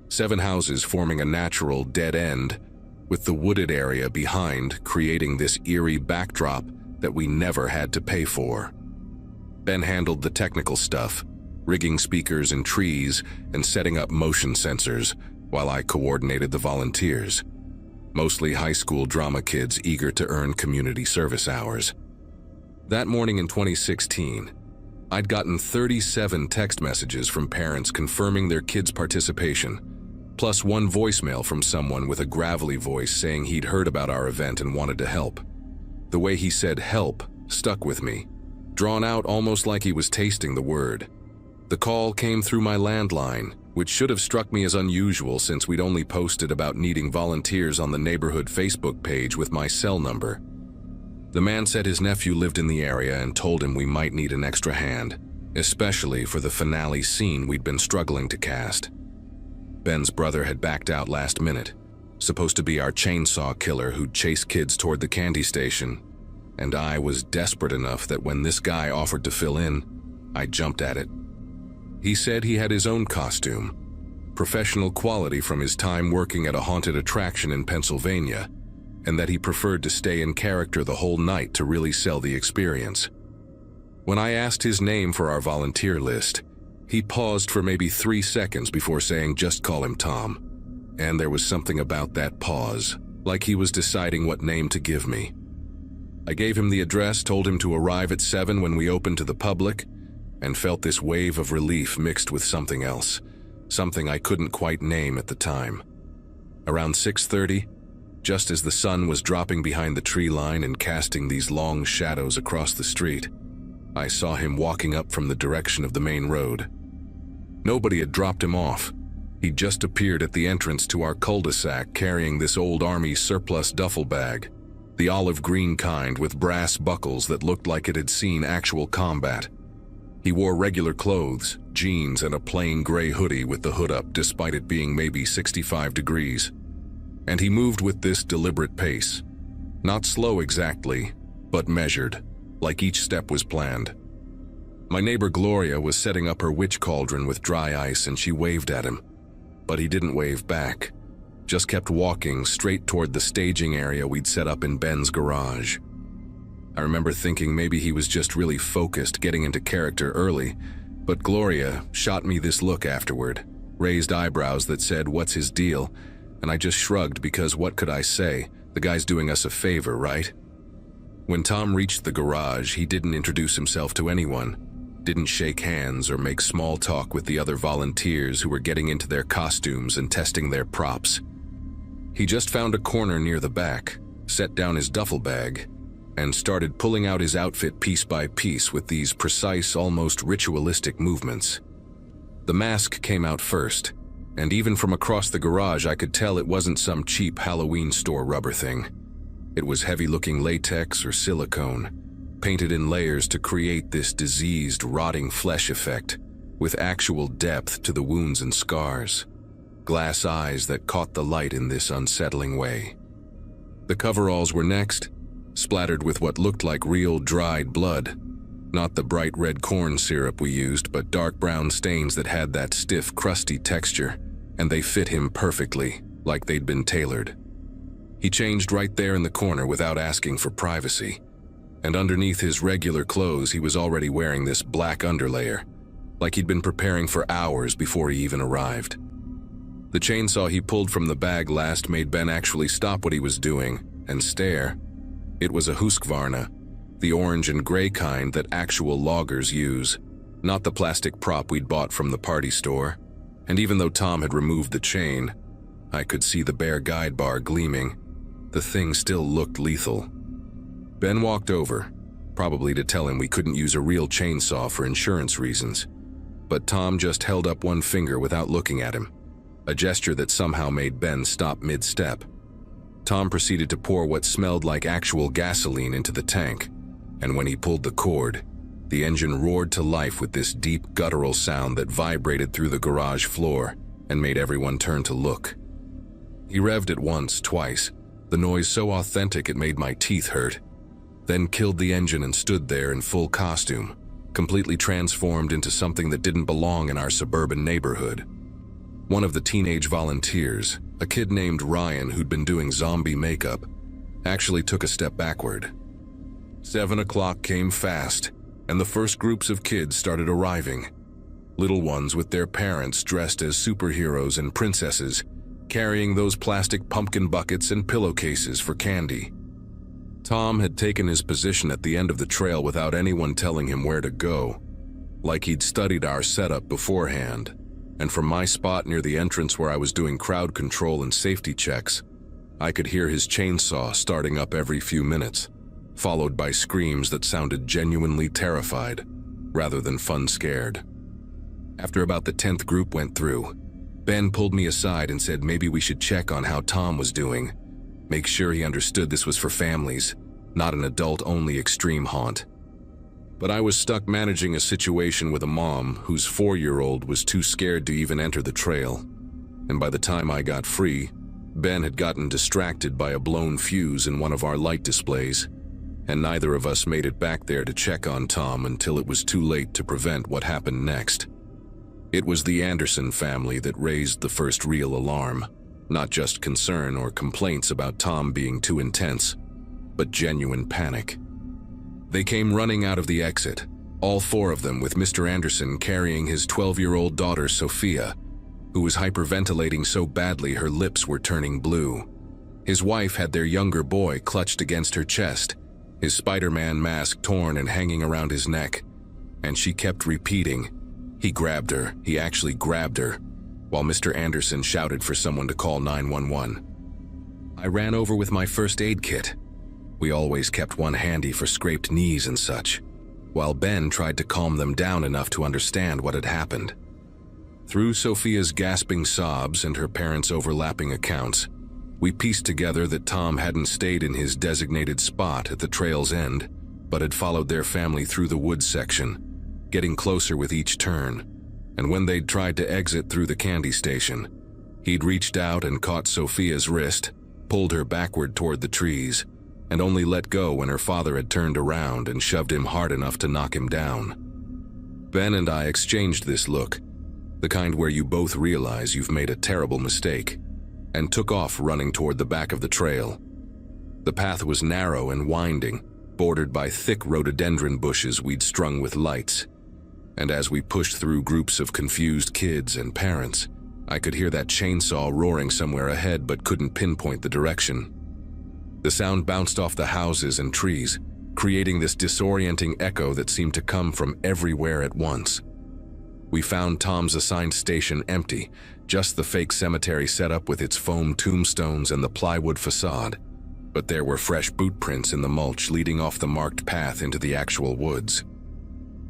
7 houses forming a natural dead end, with the wooded area behind creating this eerie backdrop that we never had to pay for. Ben handled the technical stuff, rigging speakers in trees and setting up motion sensors while I coordinated the volunteers, mostly high school drama kids eager to earn community service hours. That morning in 2016, I'd gotten 37 text messages from parents confirming their kids' participation, plus one voicemail from someone with a gravelly voice saying he'd heard about our event and wanted to help. The way he said help stuck with me, drawn out almost like he was tasting the word. The call came through my landline, which should have struck me as unusual since we'd only posted about needing volunteers on the neighborhood Facebook page with my cell number. The man said his nephew lived in the area and told him we might need an extra hand, especially for the finale scene we'd been struggling to cast. Ben's brother had backed out last minute, supposed to be our chainsaw killer who'd chase kids toward the candy station, and I was desperate enough that when this guy offered to fill in, I jumped at it. He said he had his own costume, professional quality from his time working at a haunted attraction in Pennsylvania, and that he preferred to stay in character the whole night to really sell the experience. When I asked his name for our volunteer list, he paused for maybe 3 seconds before saying, "Just call him Tom." And there was something about that pause, like he was deciding what name to give me. I gave him the address, told him to arrive at 7 when we opened to the public, and felt this wave of relief mixed with something else, something I couldn't quite name at the time. Around 6:30, just as the sun was dropping behind the tree line and casting these long shadows across the street, I saw him walking up from the direction of the main road. Nobody had dropped him off. He'd just appeared at the entrance to our cul-de-sac carrying this old army surplus duffel bag, the olive green kind with brass buckles that looked like it had seen actual combat. He wore regular clothes, jeans, and a plain gray hoodie with the hood up despite it being maybe 65 degrees. And he moved with this deliberate pace. Not slow exactly, but measured, like each step was planned. My neighbor Gloria was setting up her witch cauldron with dry ice and she waved at him. But he didn't wave back, just kept walking straight toward the staging area we'd set up in Ben's garage. I remember thinking maybe he was just really focused getting into character early, but Gloria shot me this look afterward, raised eyebrows that said, "What's his deal?" And I just shrugged because what could I say? The guy's doing us a favor, right? When Tom reached the garage, he didn't introduce himself to anyone, didn't shake hands or make small talk with the other volunteers who were getting into their costumes and testing their props. He just found a corner near the back, set down his duffel bag, and started pulling out his outfit piece by piece with these precise, almost ritualistic movements. The mask came out first, and even from across the garage I could tell it wasn't some cheap Halloween store rubber thing. It was heavy-looking latex or silicone, painted in layers to create this diseased, rotting flesh effect, with actual depth to the wounds and scars. Glass eyes that caught the light in this unsettling way. The coveralls were next, splattered with what looked like real dried blood. Not the bright red corn syrup we used, but dark brown stains that had that stiff, crusty texture, and they fit him perfectly, like they'd been tailored. He changed right there in the corner without asking for privacy, and underneath his regular clothes he was already wearing this black underlayer, like he'd been preparing for hours before he even arrived. The chainsaw he pulled from the bag last made Ben actually stop what he was doing and stare. It was a Husqvarna, the orange and gray kind that actual loggers use, not the plastic prop we'd bought from the party store. And even though Tom had removed the chain, I could see the bare guide bar gleaming. The thing still looked lethal. Ben walked over, probably to tell him we couldn't use a real chainsaw for insurance reasons. But Tom just held up one finger without looking at him, a gesture that somehow made Ben stop mid-step. Tom proceeded to pour what smelled like actual gasoline into the tank, and when he pulled the cord, the engine roared to life with this deep guttural sound that vibrated through the garage floor and made everyone turn to look. He revved it once, twice, the noise so authentic it made my teeth hurt, then killed the engine and stood there in full costume, completely transformed into something that didn't belong in our suburban neighborhood. One of the teenage volunteers, a kid named Ryan who'd been doing zombie makeup, actually took a step backward. 7 o'clock came fast, and the first groups of kids started arriving. little ones with their parents dressed as superheroes and princesses, carrying those plastic pumpkin buckets and pillowcases for candy. Tom had taken his position at the end of the trail without anyone telling him where to go, like he'd studied our setup beforehand, and from my spot near the entrance where I was doing crowd control and safety checks, I could hear his chainsaw starting up every few minutes, followed by screams that sounded genuinely terrified, rather than fun scared. After about the 10th group went through, Ben pulled me aside and said maybe we should check on how Tom was doing, make sure he understood this was for families, not an adult-only extreme haunt. But I was stuck managing a situation with a mom whose 4-year-old was too scared to even enter the trail, and by the time I got free, Ben had gotten distracted by a blown fuse in one of our light displays, and neither of us made it back there to check on Tom until it was too late to prevent what happened next. It was the Anderson family that raised the first real alarm, not just concern or complaints about Tom being too intense, but genuine panic. They came running out of the exit, all 4 of them with Mr. Anderson carrying his 12-year-old daughter Sophia, who was hyperventilating so badly her lips were turning blue. His wife had their younger boy clutched against her chest, his Spider-Man mask torn and hanging around his neck, and she kept repeating, "He grabbed her, he actually grabbed her," while Mr. Anderson shouted for someone to call 911. I ran over with my first aid kit. We always kept one handy for scraped knees and such, while Ben tried to calm them down enough to understand what had happened. Through Sophia's gasping sobs and her parents' overlapping accounts, we pieced together that Tom hadn't stayed in his designated spot at the trail's end, but had followed their family through the woods section, getting closer with each turn, and when they'd tried to exit through the candy station, he'd reached out and caught Sophia's wrist, pulled her backward toward the trees, and only let go when her father had turned around and shoved him hard enough to knock him down. Ben and I exchanged this look, the kind where you both realize you've made a terrible mistake, and took off running toward the back of the trail. The path was narrow and winding, bordered by thick rhododendron bushes we'd strung with lights, and as we pushed through groups of confused kids and parents, I could hear that chainsaw roaring somewhere ahead but couldn't pinpoint the direction. The sound bounced off the houses and trees, creating this disorienting echo that seemed to come from everywhere at once. We found Tom's assigned station empty, just the fake cemetery setup with its foam tombstones and the plywood facade, but there were fresh boot prints in the mulch leading off the marked path into the actual woods.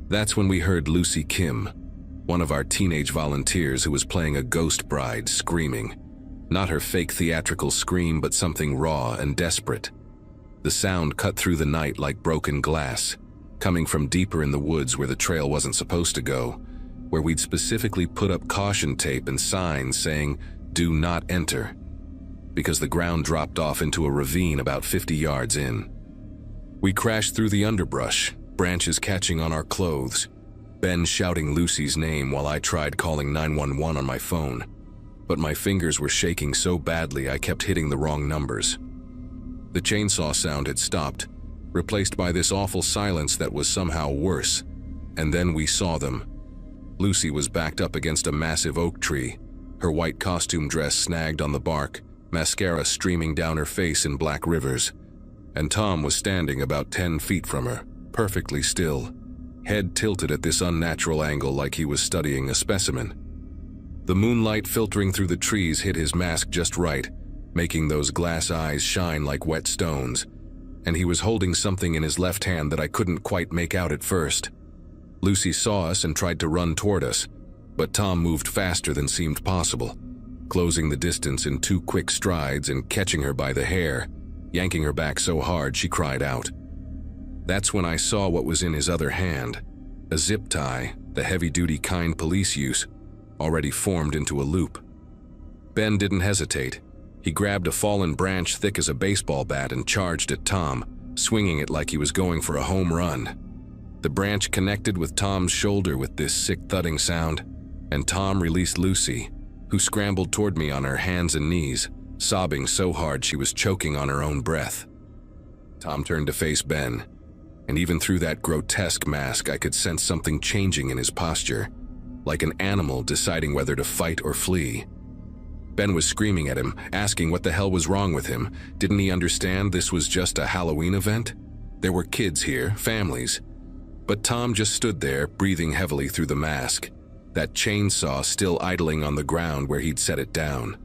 That's when we heard Lucy Kim, one of our teenage volunteers who was playing a ghost bride, screaming. Not her fake theatrical scream, but something raw and desperate. The sound cut through the night like broken glass, coming from deeper in the woods where the trail wasn't supposed to go, where we'd specifically put up caution tape and signs saying, "Do not enter," because the ground dropped off into a ravine about 50 yards in. We crashed through the underbrush, branches catching on our clothes, Ben shouting Lucy's name while I tried calling 911 on my phone, but my fingers were shaking so badly I kept hitting the wrong numbers. The chainsaw sound had stopped, replaced by this awful silence that was somehow worse, and then we saw them. Lucy was backed up against a massive oak tree, her white costume dress snagged on the bark, mascara streaming down her face in black rivers, and Tom was standing about 10 feet from her, perfectly still, head tilted at this unnatural angle like he was studying a specimen. The moonlight filtering through the trees hit his mask just right, making those glass eyes shine like wet stones, and he was holding something in his left hand that I couldn't quite make out at first. Lucy saw us and tried to run toward us, but Tom moved faster than seemed possible, closing the distance in 2 quick strides and catching her by the hair, yanking her back so hard she cried out. That's when I saw what was in his other hand, a zip tie, the heavy-duty kind police use, already formed into a loop. Ben didn't hesitate. He grabbed a fallen branch thick as a baseball bat and charged at Tom, swinging it like he was going for a home run. The branch connected with Tom's shoulder with this sick thudding sound, and Tom released Lucy, who scrambled toward me on her hands and knees, sobbing so hard she was choking on her own breath. Tom turned to face Ben, and even through that grotesque mask I could sense something changing in his posture, like an animal deciding whether to fight or flee. Ben was screaming at him, asking what the hell was wrong with him. Didn't he understand this was just a Halloween event? There were kids here, families. But Tom just stood there, breathing heavily through the mask, that chainsaw still idling on the ground where he'd set it down.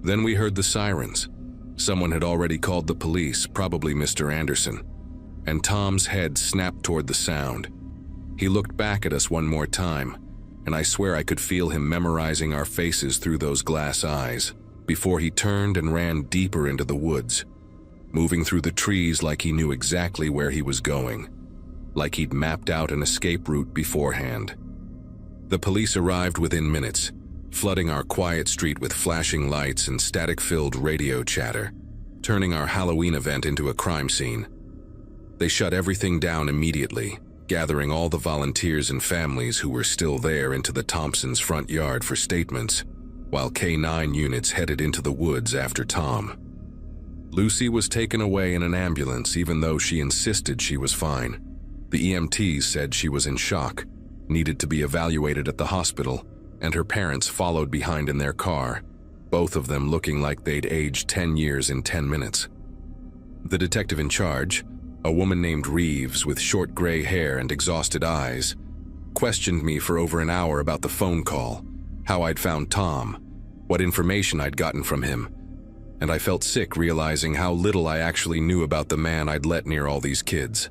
Then we heard the sirens. Someone had already called the police, probably Mr. Anderson, and Tom's head snapped toward the sound. He looked back at us one more time, and I swear I could feel him memorizing our faces through those glass eyes before he turned and ran deeper into the woods, moving through the trees like he knew exactly where he was going, like he'd mapped out an escape route beforehand. The police arrived within minutes, flooding our quiet street with flashing lights and static-filled radio chatter, turning our Halloween event into a crime scene. They shut everything down immediately, gathering all the volunteers and families who were still there into the Thompsons' front yard for statements, while K-9 units headed into the woods after Tom. Lucy was taken away in an ambulance even though she insisted she was fine. The EMTs said she was in shock, needed to be evaluated at the hospital, and her parents followed behind in their car, both of them looking like they'd aged 10 years in 10 minutes. The detective in charge, a woman named Reeves with short gray hair and exhausted eyes, questioned me for over an hour about the phone call, how I'd found Tom, what information I'd gotten from him, and I felt sick realizing how little I actually knew about the man I'd let near all these kids.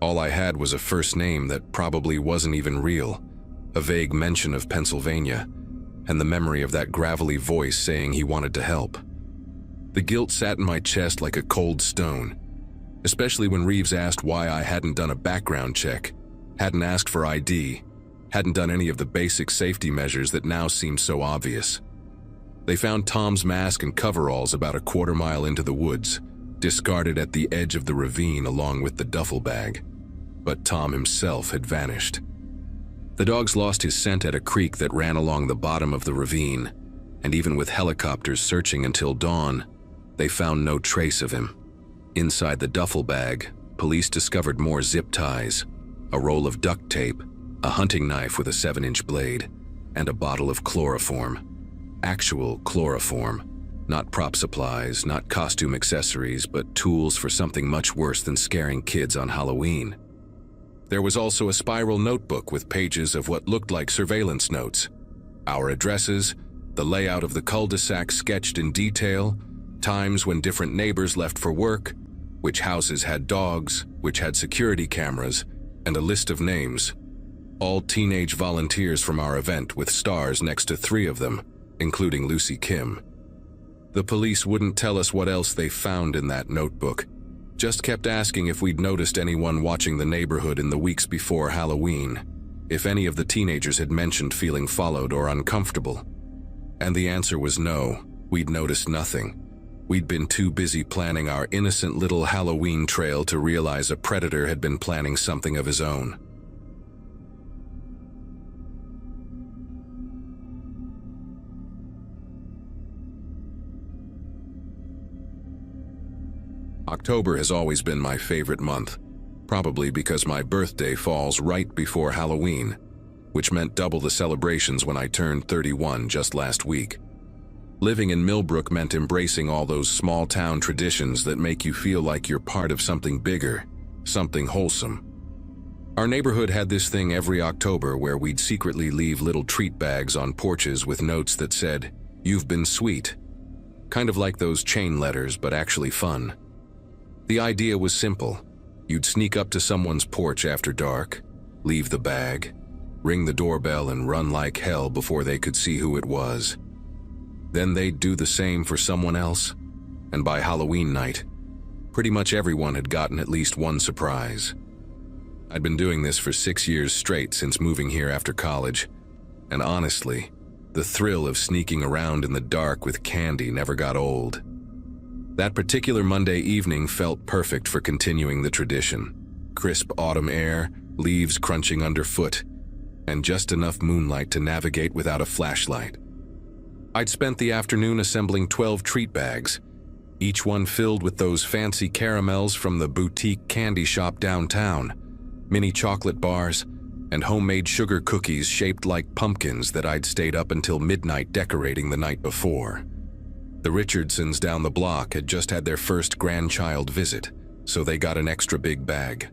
All I had was a first name that probably wasn't even real, a vague mention of Pennsylvania, and the memory of that gravelly voice saying he wanted to help. The guilt sat in my chest like a cold stone, especially when Reeves asked why I hadn't done a background check, hadn't asked for ID, hadn't done any of the basic safety measures that now seem so obvious. They found Tom's mask and coveralls about a quarter mile into the woods, discarded at the edge of the ravine along with the duffel bag. But Tom himself had vanished. The dogs lost his scent at a creek that ran along the bottom of the ravine, and even with helicopters searching until dawn, they found no trace of him. Inside the duffel bag, police discovered more zip ties, a roll of duct tape, a hunting knife with a 7-inch blade, and a bottle of chloroform. Actual chloroform. Not prop supplies, not costume accessories, but tools for something much worse than scaring kids on Halloween. There was also a spiral notebook with pages of what looked like surveillance notes. Our addresses, the layout of the cul-de-sac sketched in detail, times when different neighbors left for work, which houses had dogs, which had security cameras, and a list of names. All teenage volunteers from our event with stars next to 3 of them, including Lucy Kim. The police wouldn't tell us what else they found in that notebook, just kept asking if we'd noticed anyone watching the neighborhood in the weeks before Halloween, if any of the teenagers had mentioned feeling followed or uncomfortable. And the answer was no, we'd noticed nothing. We'd been too busy planning our innocent little Halloween trail to realize a predator had been planning something of his own. October has always been my favorite month, probably because my birthday falls right before Halloween, which meant double the celebrations when I turned 31 just last week. Living in Millbrook meant embracing all those small-town traditions that make you feel like you're part of something bigger, something wholesome. Our neighborhood had this thing every October where we'd secretly leave little treat bags on porches with notes that said, "You've been sweet." Kind of like those chain letters, but actually fun. The idea was simple. You'd sneak up to someone's porch after dark, leave the bag, ring the doorbell and run like hell before they could see who it was. Then they'd do the same for someone else, and by Halloween night, pretty much everyone had gotten at least one surprise. I'd been doing this for 6 years straight since moving here after college, and honestly, the thrill of sneaking around in the dark with candy never got old. That particular Monday evening felt perfect for continuing the tradition. Crisp autumn air, leaves crunching underfoot, and just enough moonlight to navigate without a flashlight. I'd spent the afternoon assembling 12 treat bags, each one filled with those fancy caramels from the boutique candy shop downtown, mini chocolate bars, and homemade sugar cookies shaped like pumpkins that I'd stayed up until midnight decorating the night before. The Richardsons down the block had just had their first grandchild visit, so they got an extra big bag.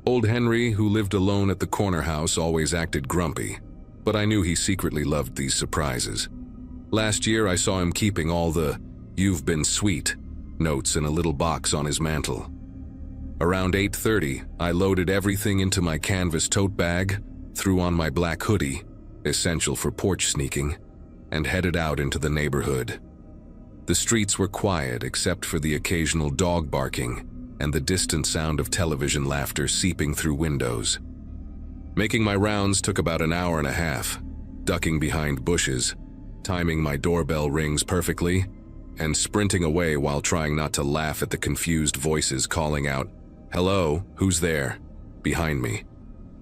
Old Henry, who lived alone at the corner house, always acted grumpy, but I knew he secretly loved these surprises. Last year I saw him keeping all the "You've been sweet" notes in a little box on his mantle. Around 8:30, I loaded everything into my canvas tote bag, threw on my black hoodie, essential for porch sneaking, and headed out into the neighborhood. The streets were quiet except for the occasional dog barking and the distant sound of television laughter seeping through windows. Making my rounds took about an hour and a half, ducking behind bushes, timing my doorbell rings perfectly, and sprinting away while trying not to laugh at the confused voices calling out, "Hello, who's there?" behind me.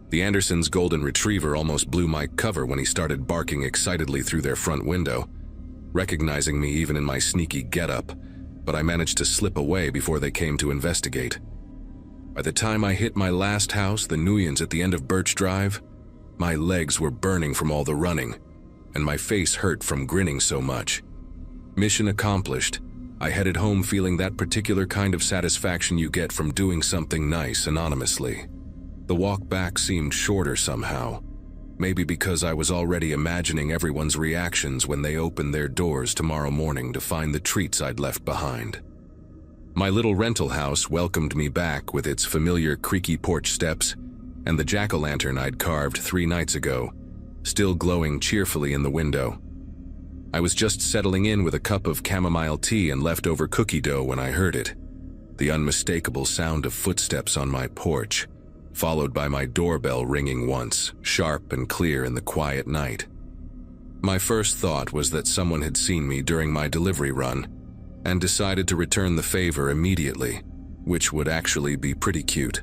The Andersons' golden retriever almost blew my cover when he started barking excitedly through their front window, recognizing me even in my sneaky getup, but I managed to slip away before they came to investigate. By the time I hit my last house, the Nguyens at the end of Birch Drive, my legs were burning from all the running, and my face hurt from grinning so much. Mission accomplished. I headed home feeling that particular kind of satisfaction you get from doing something nice anonymously. The walk back seemed shorter somehow, maybe because I was already imagining everyone's reactions when they opened their doors tomorrow morning to find the treats I'd left behind. My little rental house welcomed me back with its familiar creaky porch steps and the jack-o'-lantern I'd carved 3 nights ago, still glowing cheerfully in the window. I was just settling in with a cup of chamomile tea and leftover cookie dough when I heard it, the unmistakable sound of footsteps on my porch, followed by my doorbell ringing once, sharp and clear in the quiet night. My first thought was that someone had seen me during my delivery run and decided to return the favor immediately, which would actually be pretty cute.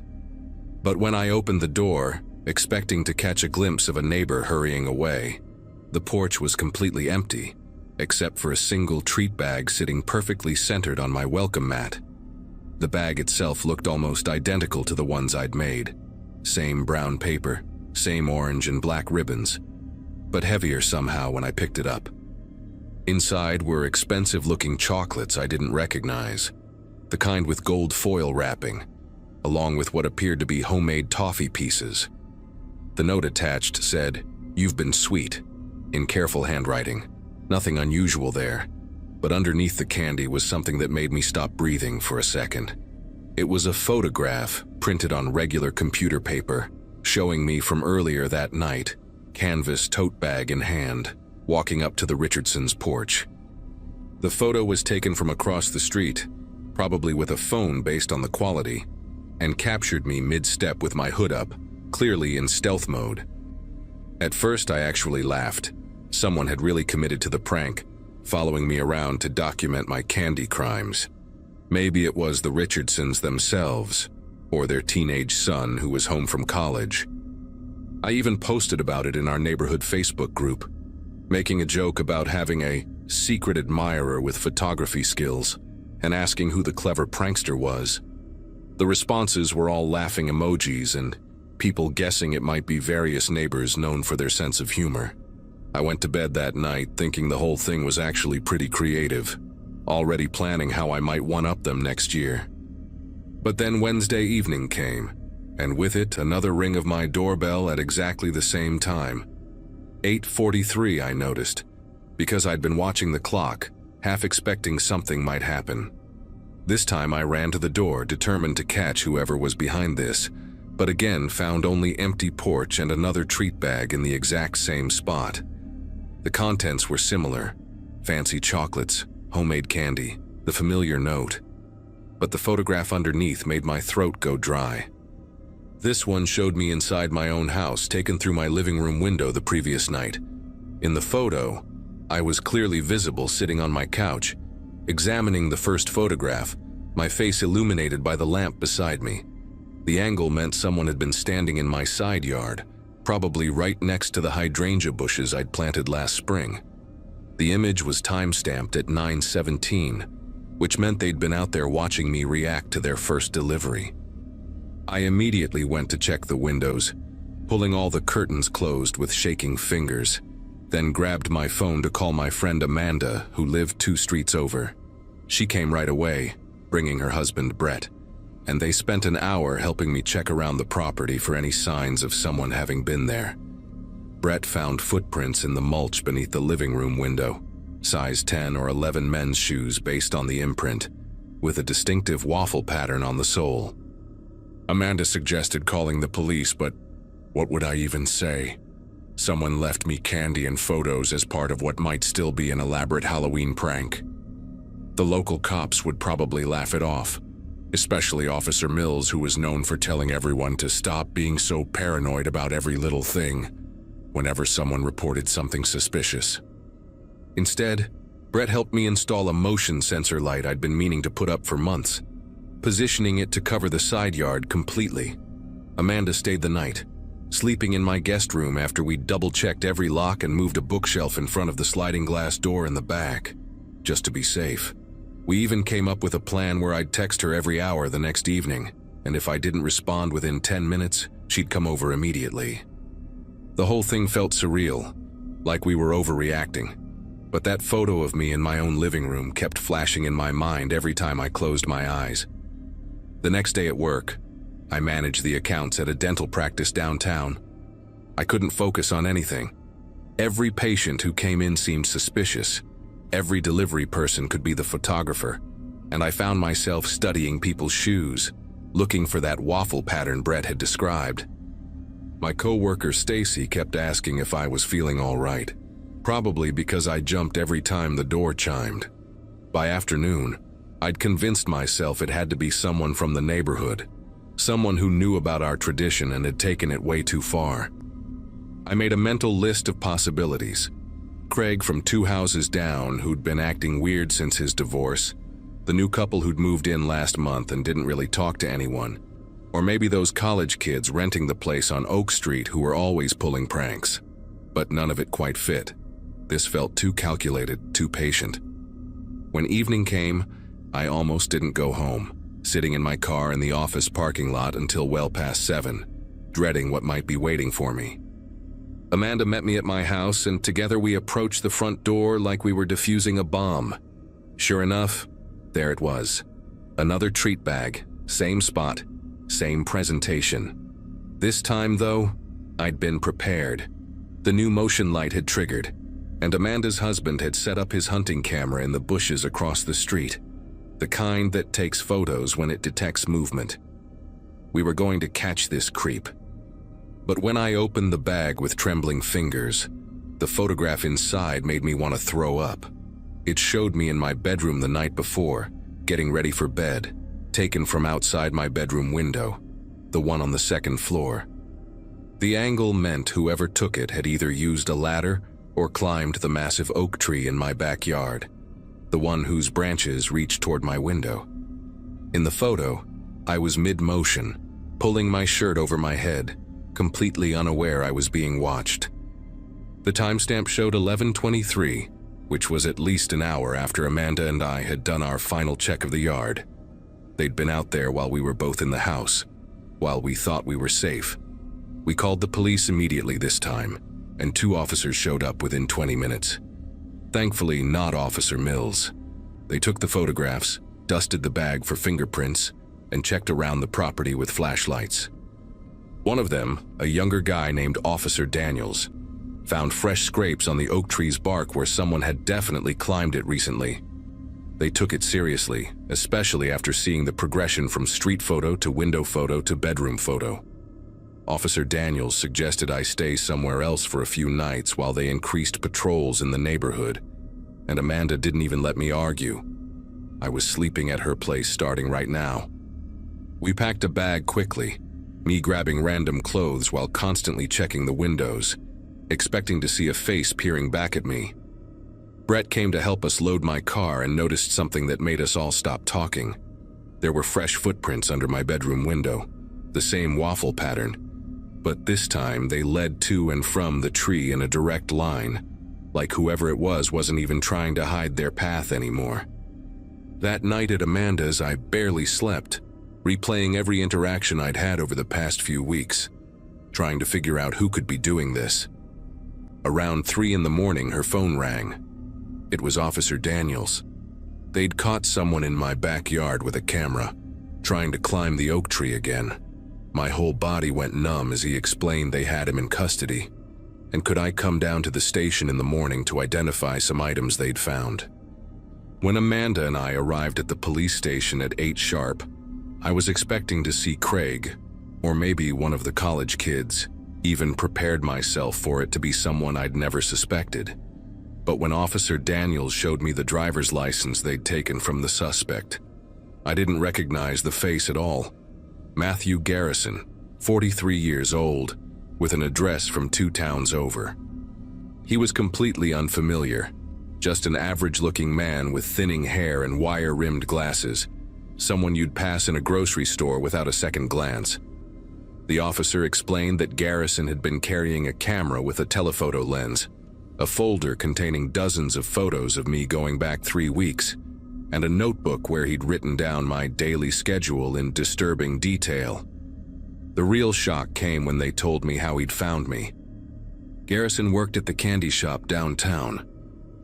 But when I opened the door, expecting to catch a glimpse of a neighbor hurrying away, the porch was completely empty, except for a single treat bag sitting perfectly centered on my welcome mat. The bag itself looked almost identical to the ones I'd made. Same brown paper, same orange and black ribbons, but heavier somehow when I picked it up. Inside were expensive-looking chocolates I didn't recognize, the kind with gold foil wrapping, along with what appeared to be homemade toffee pieces. The note attached said, "You've been sweet," in careful handwriting. Nothing unusual there, but underneath the candy was something that made me stop breathing for a second. It was a photograph printed on regular computer paper, showing me from earlier that night, canvas tote bag in hand, walking up to the Richardsons' porch. The photo was taken from across the street, probably with a phone based on the quality, and captured me mid-step with my hood up, clearly in stealth mode. At first I actually laughed. Someone had really committed to the prank, following me around to document my candy crimes. Maybe it was the Richardsons themselves, or their teenage son who was home from college. I even posted about it in our neighborhood Facebook group, making a joke about having a secret admirer with photography skills and asking who the clever prankster was. The responses were all laughing emojis and people guessing it might be various neighbors known for their sense of humor. I went to bed that night thinking the whole thing was actually pretty creative, already planning how I might one-up them next year. But then Wednesday evening came, and with it another ring of my doorbell at exactly the same time. 8:43 I noticed, because I'd been watching the clock, half expecting something might happen. This time I ran to the door, determined to catch whoever was behind this, but again found only empty porch and another treat bag in the exact same spot. The contents were similar: fancy chocolates, homemade candy, the familiar note. But the photograph underneath made my throat go dry. This one showed me inside my own house, taken through my living room window the previous night. In the photo, I was clearly visible sitting on my couch, examining the first photograph, my face illuminated by the lamp beside me. The angle meant someone had been standing in my side yard, probably right next to the hydrangea bushes I'd planted last spring. The image was time-stamped at 9:17, which meant they'd been out there watching me react to their first delivery. I immediately went to check the windows, pulling all the curtains closed with shaking fingers, then grabbed my phone to call my friend Amanda, who lived 2 streets over. She came right away, bringing her husband Brett, and they spent an hour helping me check around the property for any signs of someone having been there. Brett found footprints in the mulch beneath the living room window, size 10 or 11 men's shoes based on the imprint, with a distinctive waffle pattern on the sole. Amanda suggested calling the police, but what would I even say? Someone left me candy and photos as part of what might still be an elaborate Halloween prank. The local cops would probably laugh it off, especially Officer Mills, who was known for telling everyone to stop being so paranoid about every little thing whenever someone reported something suspicious. Instead, Brett helped me install a motion sensor light I'd been meaning to put up for months, positioning it to cover the side yard completely. Amanda stayed the night, sleeping in my guest room after we'd double-checked every lock and moved a bookshelf in front of the sliding glass door in the back, just to be safe. We even came up with a plan where I'd text her every hour the next evening, and if I didn't respond within 10 minutes, she'd come over immediately. The whole thing felt surreal, like we were overreacting, but that photo of me in my own living room kept flashing in my mind every time I closed my eyes. The next day at work, I managed the accounts at a dental practice downtown. I couldn't focus on anything. Every patient who came in seemed suspicious. Every delivery person could be the photographer, and I found myself studying people's shoes, looking for that waffle pattern Brett had described. My co-worker Stacy kept asking if I was feeling all right, probably because I jumped every time the door chimed. By afternoon, I'd convinced myself it had to be someone from the neighborhood, someone who knew about our tradition and had taken it way too far. I made a mental list of possibilities. Craig from 2 houses down, who'd been acting weird since his divorce, the new couple who'd moved in last month and didn't really talk to anyone, or maybe those college kids renting the place on Oak Street who were always pulling pranks. But none of it quite fit. This felt too calculated, too patient. When evening came, I almost didn't go home, sitting in my car in the office parking lot until well past 7, dreading what might be waiting for me. Amanda met me at my house, and together we approached the front door like we were defusing a bomb. Sure enough, there it was. Another treat bag, same spot, same presentation. This time, though, I'd been prepared. The new motion light had triggered, and Amanda's husband had set up his hunting camera in the bushes across the street, the kind that takes photos when it detects movement. We were going to catch this creep. But when I opened the bag with trembling fingers, the photograph inside made me want to throw up. It showed me in my bedroom the night before, getting ready for bed, taken from outside my bedroom window, the one on the 2nd floor. The angle meant whoever took it had either used a ladder or climbed the massive oak tree in my backyard, the one whose branches reached toward my window. In the photo, I was mid-motion, pulling my shirt over my head, completely unaware I was being watched. The timestamp showed 11:23, which was at least an hour after Amanda and I had done our final check of the yard. They'd been out there while we were both in the house, while we thought we were safe. We called the police immediately this time, and 2 officers showed up within 20 minutes. Thankfully, not Officer Mills. They took the photographs, dusted the bag for fingerprints, and checked around the property with flashlights. One of them, a younger guy named Officer Daniels, found fresh scrapes on the oak tree's bark where someone had definitely climbed it recently. They took it seriously, especially after seeing the progression from street photo to window photo to bedroom photo. Officer Daniels suggested I stay somewhere else for a few nights while they increased patrols in the neighborhood, and Amanda didn't even let me argue. I was sleeping at her place starting right now. We packed a bag quickly, me grabbing random clothes while constantly checking the windows, expecting to see a face peering back at me. Brett came to help us load my car and noticed something that made us all stop talking. There were fresh footprints under my bedroom window, the same waffle pattern, but this time they led to and from the tree in a direct line, like whoever it was wasn't even trying to hide their path anymore. That night at Amanda's, I barely slept, replaying every interaction I'd had over the past few weeks, trying to figure out who could be doing this. Around 3 in the morning, her phone rang. It was Officer Daniels. They'd caught someone in my backyard with a camera, trying to climb the oak tree again. My whole body went numb as he explained they had him in custody, and could I come down to the station in the morning to identify some items they'd found. When Amanda and I arrived at the police station at 8 sharp, I was expecting to see Craig, or maybe one of the college kids, even prepared myself for it to be someone I'd never suspected. But when Officer Daniels showed me the driver's license they'd taken from the suspect, I didn't recognize the face at all. Matthew Garrison, 43 years old, with an address from 2 towns over. He was completely unfamiliar, just an average-looking man with thinning hair and wire-rimmed glasses, someone you'd pass in a grocery store without a second glance. The officer explained that Garrison had been carrying a camera with a telephoto lens, a folder containing dozens of photos of me going back 3 weeks, and a notebook where he'd written down my daily schedule in disturbing detail. The real shock came when they told me how he'd found me. Garrison worked at the candy shop downtown,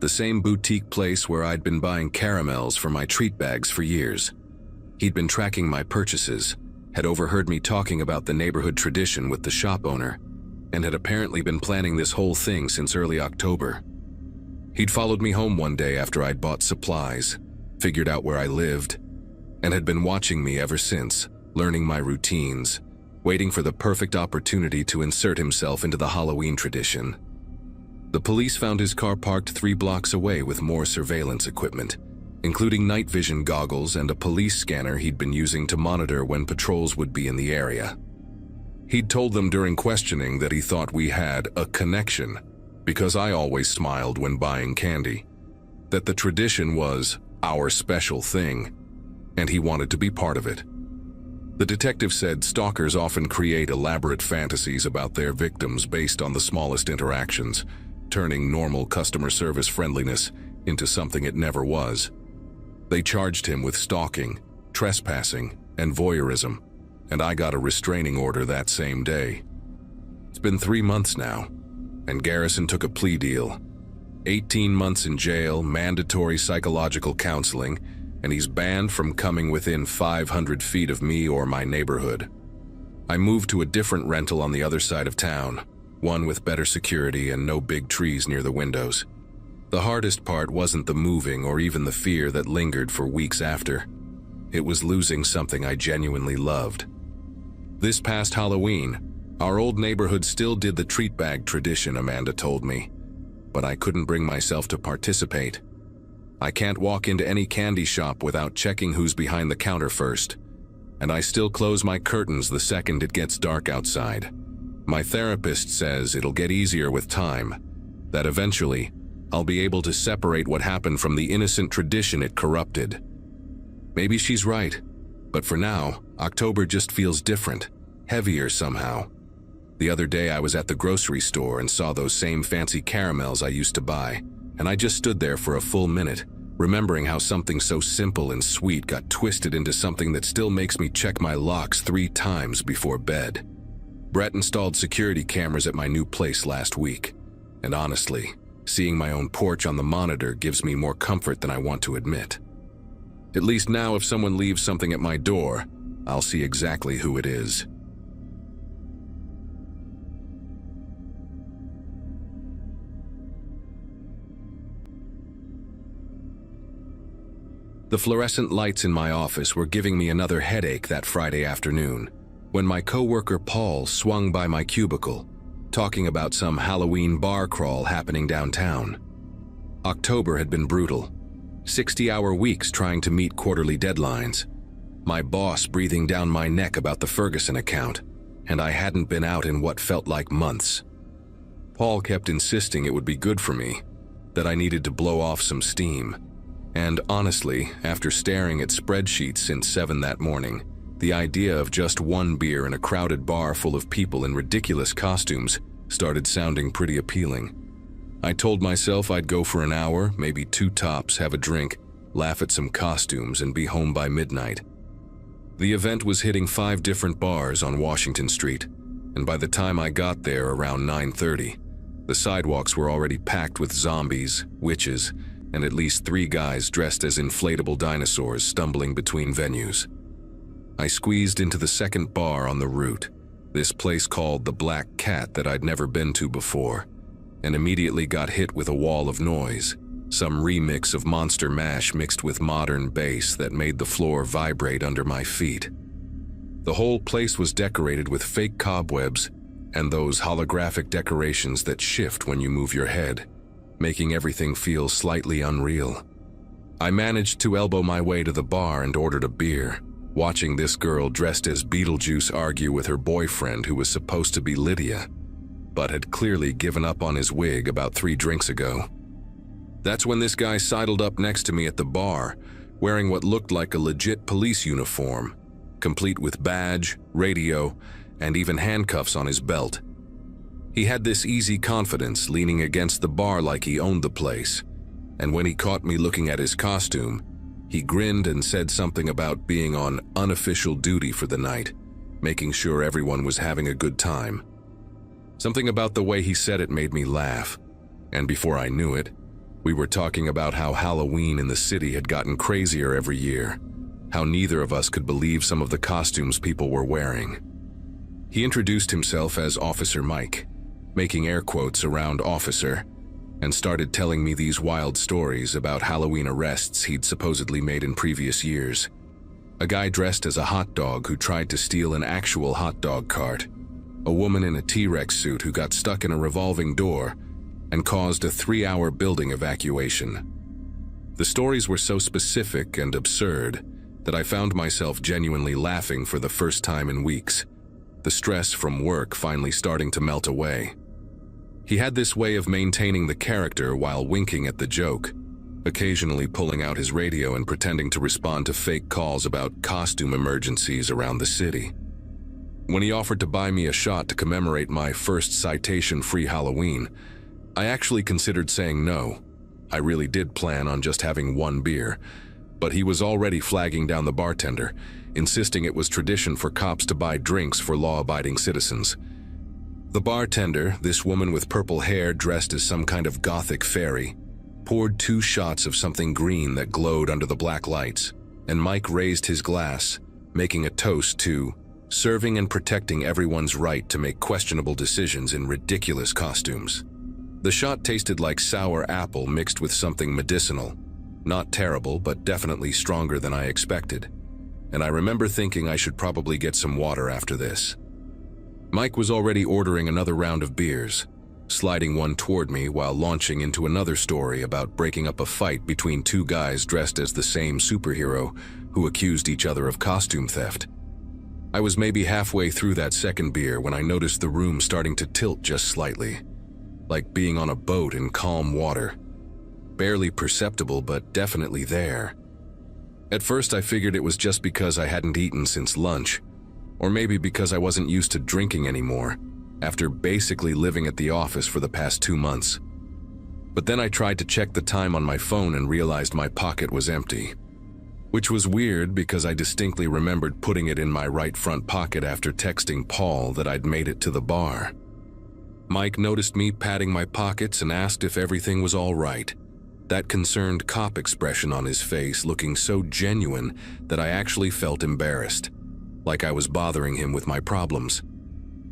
the same boutique place where I'd been buying caramels for my treat bags for years. He'd been tracking my purchases, had overheard me talking about the neighborhood tradition with the shop owner, and had apparently been planning this whole thing since early October. He'd followed me home one day after I'd bought supplies, figured out where I lived, and had been watching me ever since, learning my routines, waiting for the perfect opportunity to insert himself into the Halloween tradition. The police found his car parked 3 blocks away with more surveillance equipment, including night vision goggles and a police scanner he'd been using to monitor when patrols would be in the area. He'd told them during questioning that he thought we had a connection, because I always smiled when buying candy, that the tradition was our special thing, and he wanted to be part of it. The detective said stalkers often create elaborate fantasies about their victims based on the smallest interactions, turning normal customer service friendliness into something it never was. They charged him with stalking, trespassing, and voyeurism, and I got a restraining order that same day. It's been 3 months now, and Garrison took a plea deal. 18 months in jail, mandatory psychological counseling, and he's banned from coming within 500 feet of me or my neighborhood. I moved to a different rental on the other side of town, one with better security and no big trees near the windows. The hardest part wasn't the moving or even the fear that lingered for weeks after. It was losing something I genuinely loved. This past Halloween, our old neighborhood still did the treat bag tradition, Amanda told me, but I couldn't bring myself to participate. I can't walk into any candy shop without checking who's behind the counter first, and I still close my curtains the second it gets dark outside. My therapist says it'll get easier with time, that eventually I'll be able to separate what happened from the innocent tradition it corrupted. Maybe she's right, but for now, October just feels different, heavier somehow. The other day I was at the grocery store and saw those same fancy caramels I used to buy, and I just stood there for a full minute, remembering how something so simple and sweet got twisted into something that still makes me check my locks 3 times before bed. Brett installed security cameras at my new place last week, and honestly, seeing my own porch on the monitor gives me more comfort than I want to admit. At least now if someone leaves something at my door, I'll see exactly who it is. The fluorescent lights in my office were giving me another headache that Friday afternoon, when my coworker Paul swung by my cubicle, talking about some Halloween bar crawl happening downtown. October had been brutal. 60-hour weeks trying to meet quarterly deadlines. My boss breathing down my neck about the Ferguson account, and I hadn't been out in what felt like months. Paul kept insisting it would be good for me, that I needed to blow off some steam. And honestly, after staring at spreadsheets since 7 that morning, the idea of just one beer in a crowded bar full of people in ridiculous costumes started sounding pretty appealing. I told myself I'd go for an hour, maybe 2 tops, have a drink, laugh at some costumes, and be home by midnight. The event was hitting 5 different bars on Washington Street, and by the time I got there around 9:30, the sidewalks were already packed with zombies, witches, and at least 3 guys dressed as inflatable dinosaurs stumbling between venues. I squeezed into the second bar on the route, this place called the Black Cat that I'd never been to before, and immediately got hit with a wall of noise, some remix of Monster Mash mixed with modern bass that made the floor vibrate under my feet. The whole place was decorated with fake cobwebs and those holographic decorations that shift when you move your head, making everything feel slightly unreal. I managed to elbow my way to the bar and ordered a beer, watching this girl dressed as Beetlejuice argue with her boyfriend who was supposed to be Lydia, but had clearly given up on his wig about 3 drinks ago. That's when this guy sidled up next to me at the bar, wearing what looked like a legit police uniform, complete with badge, radio, and even handcuffs on his belt. He had this easy confidence, leaning against the bar like he owned the place, and when he caught me looking at his costume, he grinned and said something about being on unofficial duty for the night, making sure everyone was having a good time. Something about the way he said it made me laugh, and before I knew it, we were talking about how Halloween in the city had gotten crazier every year, how neither of us could believe some of the costumes people were wearing. He introduced himself as Officer Mike, making air quotes around officer, and started telling me these wild stories about Halloween arrests he'd supposedly made in previous years. A guy dressed as a hot dog who tried to steal an actual hot dog cart, a woman in a T-Rex suit who got stuck in a revolving door and caused a 3-hour building evacuation. The stories were so specific and absurd that I found myself genuinely laughing for the first time in weeks, the stress from work finally starting to melt away. He had this way of maintaining the character while winking at the joke, occasionally pulling out his radio and pretending to respond to fake calls about costume emergencies around the city. When he offered to buy me a shot to commemorate my first citation-free Halloween, I actually considered saying no. I really did plan on just having 1 beer, but he was already flagging down the bartender, insisting it was tradition for cops to buy drinks for law-abiding citizens. The bartender, this woman with purple hair dressed as some kind of gothic fairy, poured 2 shots of something green that glowed under the black lights, and Mike raised his glass, making a toast to serving and protecting everyone's right to make questionable decisions in ridiculous costumes. The shot tasted like sour apple mixed with something medicinal. Not terrible, but definitely stronger than I expected. And I remember thinking I should probably get some water after this. Mike was already ordering another round of beers, sliding one toward me while launching into another story about breaking up a fight between 2 guys dressed as the same superhero who accused each other of costume theft. I was maybe halfway through that second beer when I noticed the room starting to tilt just slightly, like being on a boat in calm water. Barely perceptible, but definitely there. At first I figured it was just because I hadn't eaten since lunch, or maybe because I wasn't used to drinking anymore, after basically living at the office for the past 2 months. But then I tried to check the time on my phone and realized my pocket was empty, which was weird because I distinctly remembered putting it in my right front pocket after texting Paul that I'd made it to the bar. Mike noticed me patting my pockets and asked if everything was all right, that concerned cop expression on his face looking so genuine that I actually felt embarrassed, like I was bothering him with my problems.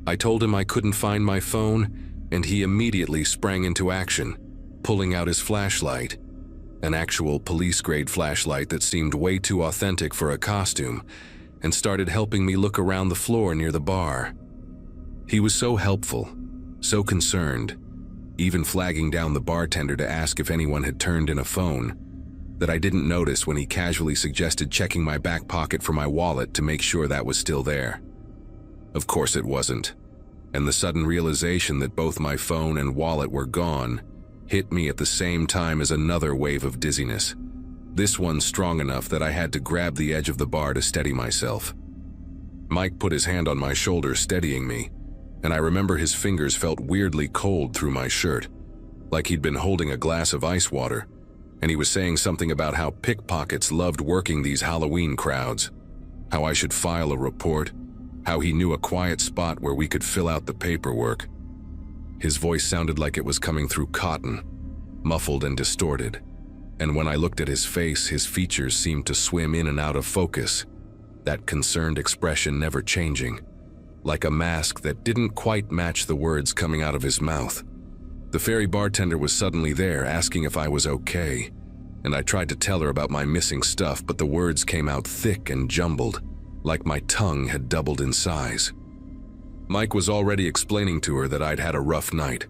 I told him I couldn't find my phone, and he immediately sprang into action, pulling out his flashlight, an actual police-grade flashlight that seemed way too authentic for a costume, and started helping me look around the floor near the bar. He was so helpful, so concerned, even flagging down the bartender to ask if anyone had turned in a phone, that I didn't notice when he casually suggested checking my back pocket for my wallet to make sure that was still there. Of course it wasn't, and the sudden realization that both my phone and wallet were gone hit me at the same time as another wave of dizziness, this one strong enough that I had to grab the edge of the bar to steady myself. Mike put his hand on my shoulder, steadying me, and I remember his fingers felt weirdly cold through my shirt, like he'd been holding a glass of ice water, and he was saying something about how pickpockets loved working these Halloween crowds, how I should file a report, how he knew a quiet spot where we could fill out the paperwork. His voice sounded like it was coming through cotton, muffled and distorted. And when I looked at his face, his features seemed to swim in and out of focus, that concerned expression never changing, like a mask that didn't quite match the words coming out of his mouth. The fairy bartender was suddenly there, asking if I was okay, and I tried to tell her about my missing stuff, but the words came out thick and jumbled, like my tongue had doubled in size. Mike was already explaining to her that I'd had a rough night,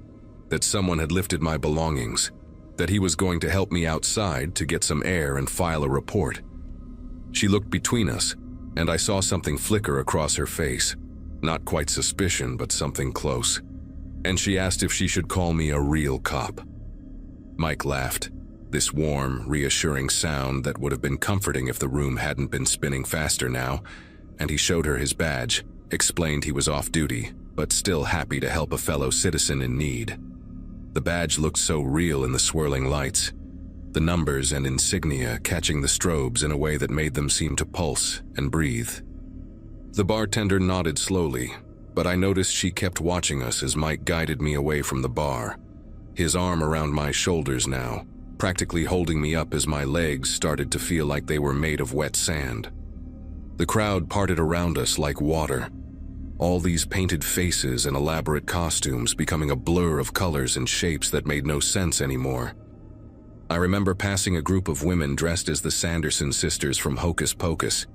that someone had lifted my belongings, that he was going to help me outside to get some air and file a report. She looked between us, and I saw something flicker across her face. Not quite suspicion, but something close. And she asked if she should call me a real cop. Mike laughed, this warm, reassuring sound that would have been comforting if the room hadn't been spinning faster now, and he showed her his badge, explained he was off duty, but still happy to help a fellow citizen in need. The badge looked so real in the swirling lights, the numbers and insignia catching the strobes in a way that made them seem to pulse and breathe. The bartender nodded slowly, but I noticed she kept watching us as Mike guided me away from the bar, his arm around my shoulders now, practically holding me up as my legs started to feel like they were made of wet sand. The crowd parted around us like water, all these painted faces and elaborate costumes becoming a blur of colors and shapes that made no sense anymore. I remember passing a group of women dressed as the Sanderson sisters from Hocus Pocus,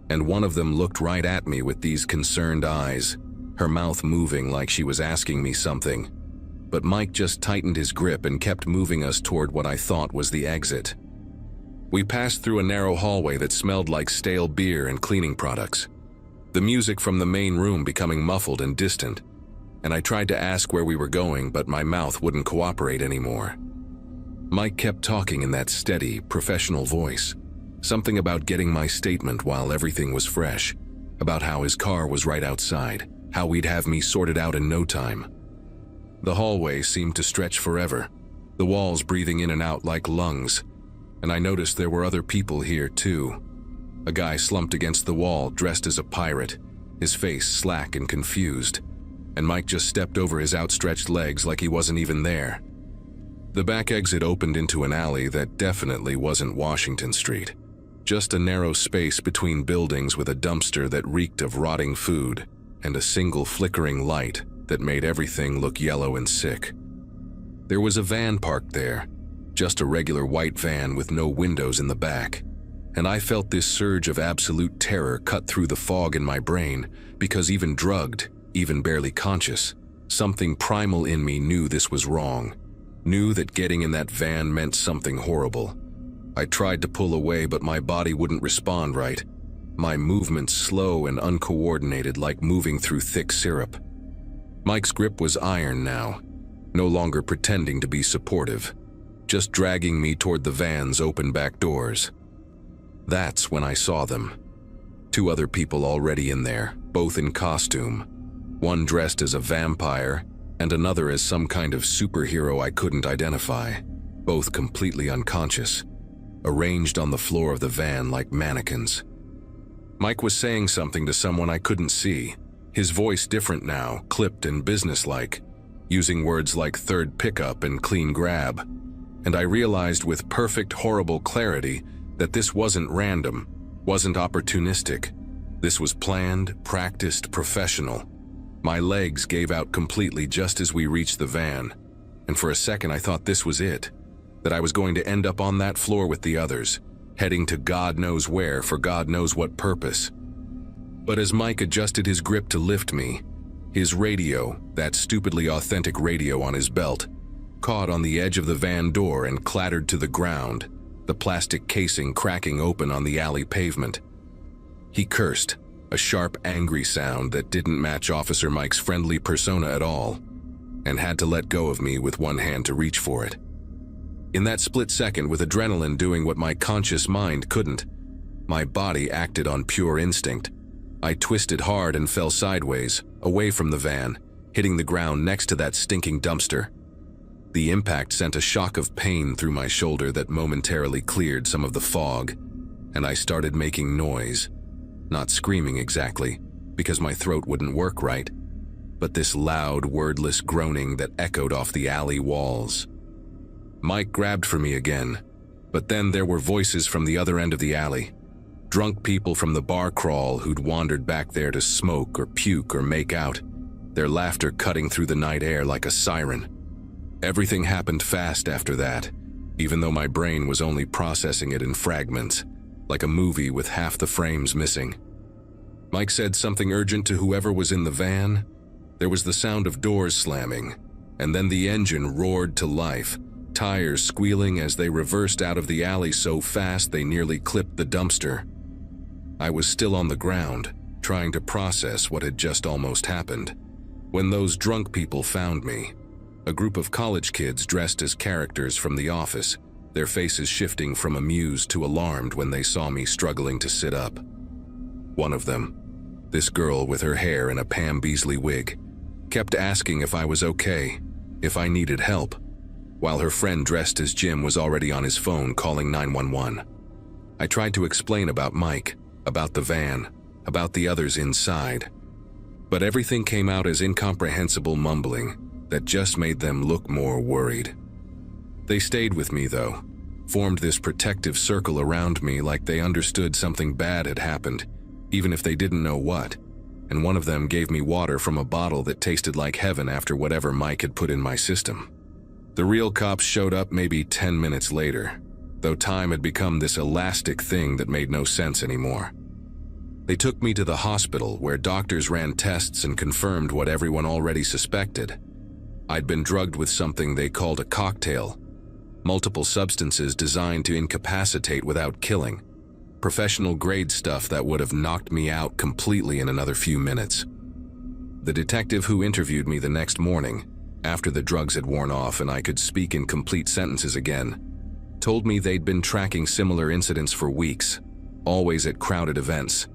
and one of them looked right at me with these concerned eyes, her mouth moving like she was asking me something. But Mike just tightened his grip and kept moving us toward what I thought was the exit. We passed through a narrow hallway that smelled like stale beer and cleaning products, the music from the main room becoming muffled and distant, and I tried to ask where we were going, but my mouth wouldn't cooperate anymore. Mike kept talking in that steady, professional voice, something about getting my statement while everything was fresh, about how his car was right outside, how we'd have me sorted out in no time. The hallway seemed to stretch forever, the walls breathing in and out like lungs, and I noticed there were other people here too. A guy slumped against the wall, dressed as a pirate, his face slack and confused, and Mike just stepped over his outstretched legs like he wasn't even there. The back exit opened into an alley that definitely wasn't Washington Street, just a narrow space between buildings with a dumpster that reeked of rotting food and a single flickering light that made everything look yellow and sick. There was a van parked there, just a regular white van with no windows in the back. And I felt this surge of absolute terror cut through the fog in my brain, because even drugged, even barely conscious, something primal in me knew this was wrong, knew that getting in that van meant something horrible. I tried to pull away, but my body wouldn't respond right, my movements slow and uncoordinated like moving through thick syrup. Mike's grip was iron now, no longer pretending to be supportive, just dragging me toward the van's open back doors. That's when I saw them. Two other people already in there, both in costume. One dressed as a vampire, and another as some kind of superhero I couldn't identify, both completely unconscious, arranged on the floor of the van like mannequins. Mike was saying something to someone I couldn't see, his voice different now, clipped and businesslike, using words like third pickup and clean grab. And I realized with perfect, horrible clarity that this wasn't random, wasn't opportunistic. This was planned, practiced, professional. My legs gave out completely just as we reached the van, and for a second I thought this was it, that I was going to end up on that floor with the others, heading to God knows where for God knows what purpose. But as Mike adjusted his grip to lift me, his radio, that stupidly authentic radio on his belt, caught on the edge of the van door and clattered to the ground, the plastic casing cracking open on the alley pavement. He cursed, a sharp, angry sound that didn't match Officer Mike's friendly persona at all, and had to let go of me with one hand to reach for it. In that split second, with adrenaline doing what my conscious mind couldn't, my body acted on pure instinct. I twisted hard and fell sideways, away from the van, hitting the ground next to that stinking dumpster. The impact sent a shock of pain through my shoulder that momentarily cleared some of the fog, and I started making noise. Not screaming exactly, because my throat wouldn't work right, but this loud, wordless groaning that echoed off the alley walls. Mike grabbed for me again, but then there were voices from the other end of the alley. Drunk people from the bar crawl who'd wandered back there to smoke or puke or make out, their laughter cutting through the night air like a siren. Everything happened fast after that, even though my brain was only processing it in fragments, like a movie with half the frames missing. Mike said something urgent to whoever was in the van. There was the sound of doors slamming, and then the engine roared to life, tires squealing as they reversed out of the alley so fast they nearly clipped the dumpster. I was still on the ground, trying to process what had just almost happened, when those drunk people found me. A group of college kids dressed as characters from The Office, their faces shifting from amused to alarmed when they saw me struggling to sit up. One of them, this girl with her hair in a Pam Beasley wig, kept asking if I was okay, if I needed help, while her friend dressed as Jim was already on his phone calling 911. I tried to explain about Mike, about the van, about the others inside, but everything came out as incomprehensible mumbling that just made them look more worried. They stayed with me though, formed this protective circle around me like they understood something bad had happened, even if they didn't know what, and one of them gave me water from a bottle that tasted like heaven after whatever Mike had put in my system. The real cops showed up maybe 10 minutes later, though time had become this elastic thing that made no sense anymore. They took me to the hospital where doctors ran tests and confirmed what everyone already suspected. I'd been drugged with something they called a cocktail, multiple substances designed to incapacitate without killing, professional grade stuff that would have knocked me out completely in another few minutes. The detective who interviewed me the next morning, after the drugs had worn off and I could speak in complete sentences again, told me they'd been tracking similar incidents for weeks, always at crowded events,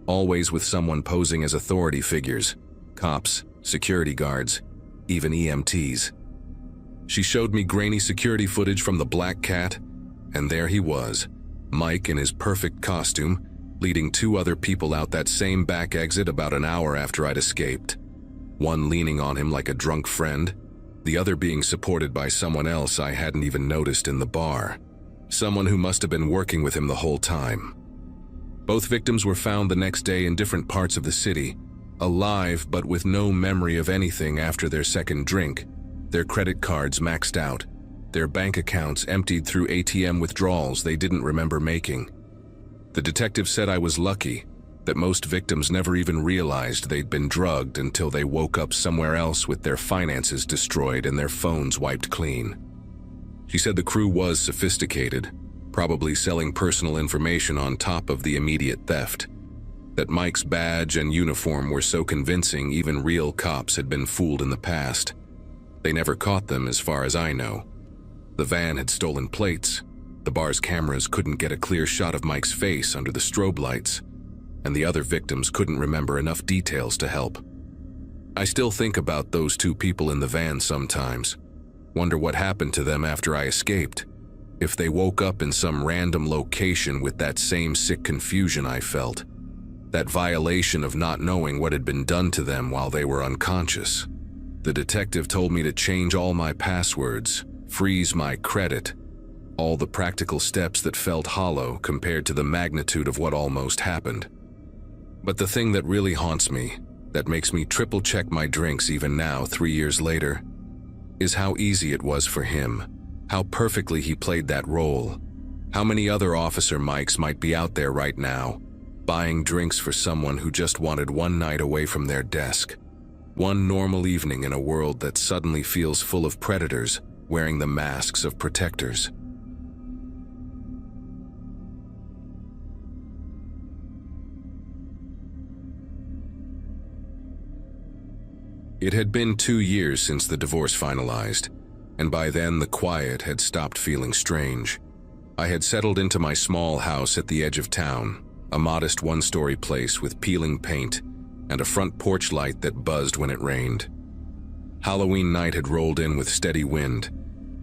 always with someone posing as authority figures, cops, security guards, even EMTs. She showed me grainy security footage from the Black Cat, and there he was, Mike in his perfect costume, leading two other people out that same back exit about an hour after I'd escaped. One leaning on him like a drunk friend, the other being supported by someone else I hadn't even noticed in the bar, someone who must have been working with him the whole time. Both victims were found the next day in different parts of the city, alive but with no memory of anything after their second drink, their credit cards maxed out, their bank accounts emptied through ATM withdrawals they didn't remember making. The detective said I was lucky, that most victims never even realized they'd been drugged until they woke up somewhere else with their finances destroyed and their phones wiped clean. She said the crew was sophisticated, probably selling personal information on top of the immediate theft. That Mike's badge and uniform were so convincing even real cops had been fooled in the past. They never caught them as far as I know. The van had stolen plates, the bar's cameras couldn't get a clear shot of Mike's face under the strobe lights, and the other victims couldn't remember enough details to help. I still think about those two people in the van sometimes, wonder what happened to them after I escaped, if they woke up in some random location with that same sick confusion I felt, that violation of not knowing what had been done to them while they were unconscious. The detective told me to change all my passwords, freeze my credit, all the practical steps that felt hollow compared to the magnitude of what almost happened. But the thing that really haunts me, that makes me triple check my drinks even now 3 years later, is how easy it was for him, how perfectly he played that role. How many other Officer Mikes might be out there right now, buying drinks for someone who just wanted one night away from their desk. One normal evening in a world that suddenly feels full of predators wearing the masks of protectors. It had been 2 years since the divorce finalized, and by then the quiet had stopped feeling strange. I had settled into my small house at the edge of town, a modest one-story place with peeling paint and a front porch light that buzzed when it rained. Halloween night had rolled in with steady wind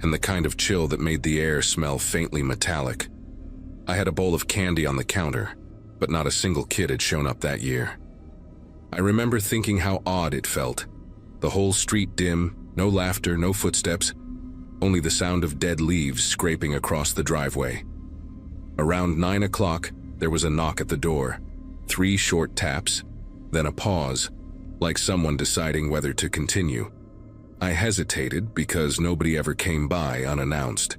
and the kind of chill that made the air smell faintly metallic. I had a bowl of candy on the counter, but not a single kid had shown up that year. I remember thinking how odd it felt. The whole street dim, no laughter, no footsteps, only the sound of dead leaves scraping across the driveway. Around 9 o'clock, there was a knock at the door. 3 short taps, then a pause, like someone deciding whether to continue. I hesitated because nobody ever came by unannounced.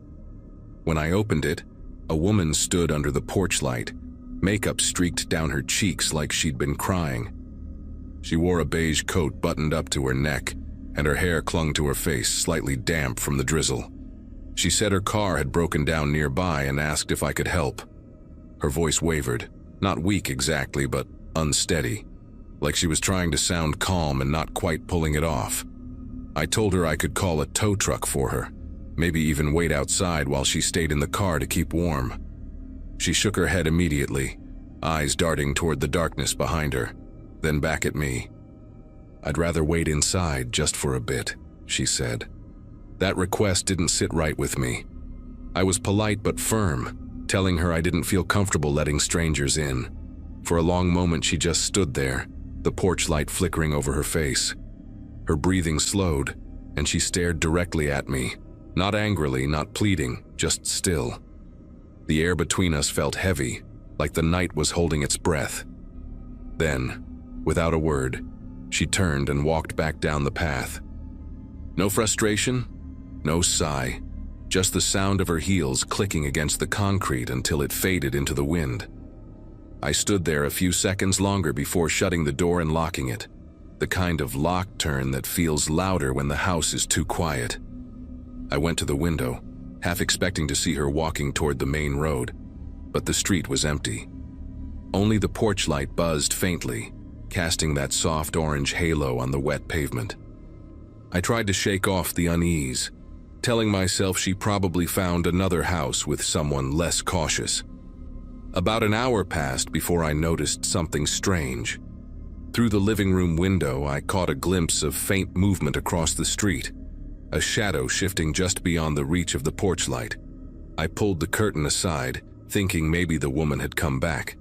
When I opened it, a woman stood under the porch light, makeup streaked down her cheeks like she'd been crying. She wore a beige coat buttoned up to her neck, and her hair clung to her face, slightly damp from the drizzle. She said her car had broken down nearby and asked if I could help. Her voice wavered, not weak exactly, but unsteady, like she was trying to sound calm and not quite pulling it off. I told her I could call a tow truck for her, maybe even wait outside while she stayed in the car to keep warm. She shook her head immediately, eyes darting toward the darkness behind her, then back at me. "I'd rather wait inside just for a bit," she said. That request didn't sit right with me. I was polite but firm, telling her I didn't feel comfortable letting strangers in. For a long moment she just stood there, the porch light flickering over her face. Her breathing slowed, and she stared directly at me, not angrily, not pleading, just still. The air between us felt heavy, like the night was holding its breath. Then, without a word, she turned and walked back down the path. No frustration, no sigh, just the sound of her heels clicking against the concrete until it faded into the wind. I stood there a few seconds longer before shutting the door and locking it, the kind of lock turn that feels louder when the house is too quiet. I went to the window, half expecting to see her walking toward the main road, but the street was empty. Only the porch light buzzed faintly, casting that soft orange halo on the wet pavement. I tried to shake off the unease, telling myself she probably found another house with someone less cautious. About an hour passed before I noticed something strange. Through the living room window, I caught a glimpse of faint movement across the street, a shadow shifting just beyond the reach of the porch light. I pulled the curtain aside, thinking maybe the woman had come back.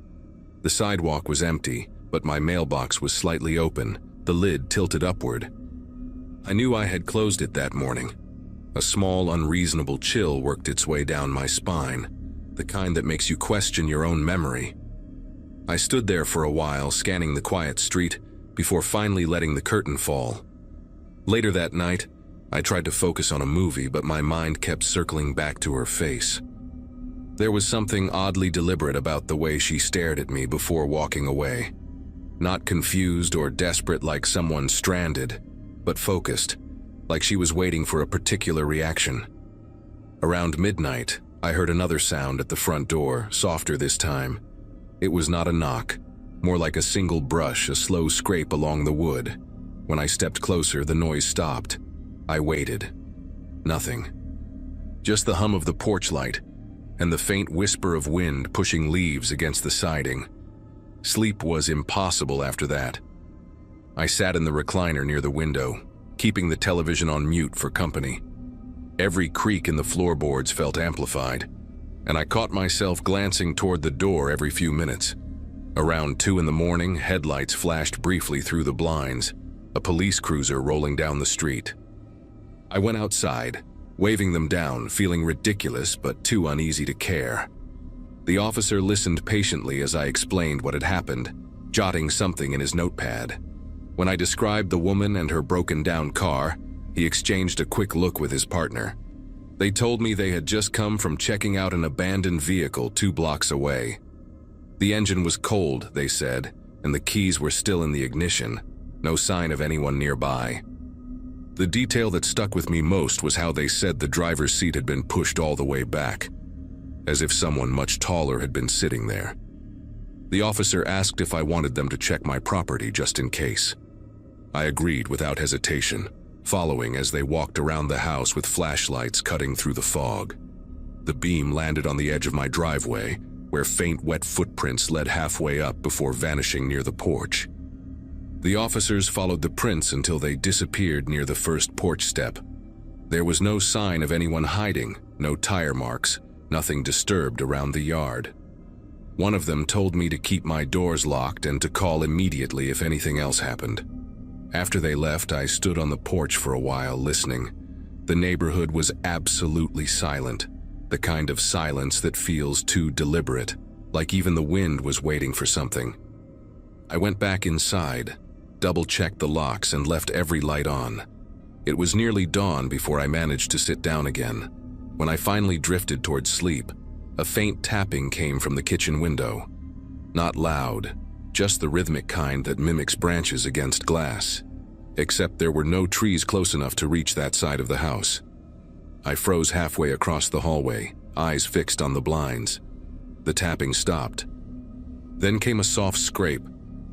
The sidewalk was empty, but my mailbox was slightly open, the lid tilted upward. I knew I had closed it that morning. A small, unreasonable chill worked its way down my spine, the kind that makes you question your own memory. I stood there for a while, scanning the quiet street, before finally letting the curtain fall. Later that night, I tried to focus on a movie, but my mind kept circling back to her face. There was something oddly deliberate about the way she stared at me before walking away. Not confused or desperate like someone stranded, but focused, like she was waiting for a particular reaction. Around midnight, I heard another sound at the front door, softer this time. It was not a knock, more like a single brush, a slow scrape along the wood. When I stepped closer, the noise stopped. I waited. Nothing. Just the hum of the porch light, and the faint whisper of wind pushing leaves against the siding. Sleep was impossible after that. I sat in the recliner near the window, keeping the television on mute for company. Every creak in the floorboards felt amplified, and I caught myself glancing toward the door every few minutes. Around 2 in the morning, headlights flashed briefly through the blinds, a police cruiser rolling down the street. I went outside, waving them down, feeling ridiculous but too uneasy to care. The officer listened patiently as I explained what had happened, jotting something in his notepad. When I described the woman and her broken-down car, he exchanged a quick look with his partner. They told me they had just come from checking out an abandoned vehicle 2 blocks away. The engine was cold, they said, and the keys were still in the ignition, no sign of anyone nearby. The detail that stuck with me most was how they said the driver's seat had been pushed all the way back, as if someone much taller had been sitting there. The officer asked if I wanted them to check my property just in case. I agreed without hesitation, following as they walked around the house with flashlights cutting through the fog. The beam landed on the edge of my driveway, where faint wet footprints led halfway up before vanishing near the porch. The officers followed the prints until they disappeared near the first porch step. There was no sign of anyone hiding, no tire marks, nothing disturbed around the yard. One of them told me to keep my doors locked and to call immediately if anything else happened. After they left, I stood on the porch for a while listening. The neighborhood was absolutely silent, the kind of silence that feels too deliberate, like even the wind was waiting for something. I went back inside, double-checked the locks, and left every light on. It was nearly dawn before I managed to sit down again. When I finally drifted towards sleep, a faint tapping came from the kitchen window. Not loud, just the rhythmic kind that mimics branches against glass. Except there were no trees close enough to reach that side of the house. I froze halfway across the hallway, eyes fixed on the blinds. The tapping stopped. Then came a soft scrape,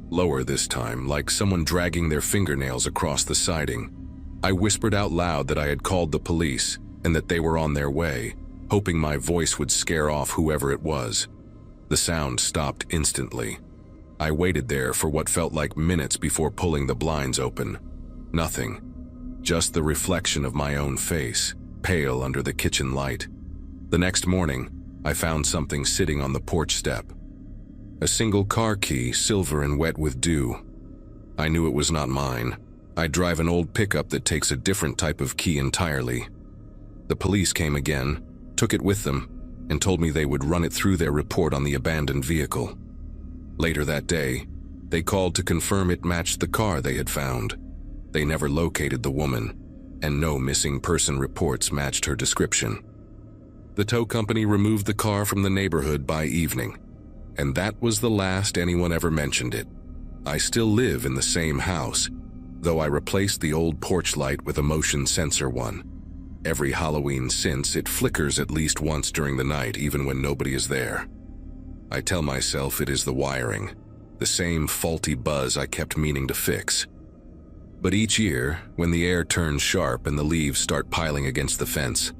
lower this time, like someone dragging their fingernails across the siding. I whispered out loud that I had called the police and that they were on their way, hoping my voice would scare off whoever it was. The sound stopped instantly. I waited there for what felt like minutes before pulling the blinds open. Nothing. Just the reflection of my own face, pale under the kitchen light. The next morning, I found something sitting on the porch step. A single car key, silver and wet with dew. I knew it was not mine. I drive an old pickup that takes a different type of key entirely. The police came again, took it with them, and told me they would run it through their report on the abandoned vehicle. Later that day, they called to confirm it matched the car they had found. They never located the woman, and no missing person reports matched her description. The tow company removed the car from the neighborhood by evening, and that was the last anyone ever mentioned it. I still live in the same house, though I replaced the old porch light with a motion sensor one. Every Halloween since, it flickers at least once during the night, even when nobody is there. I tell myself it is the wiring, the same faulty buzz I kept meaning to fix. But each year, when the air turns sharp and the leaves start piling against the fence,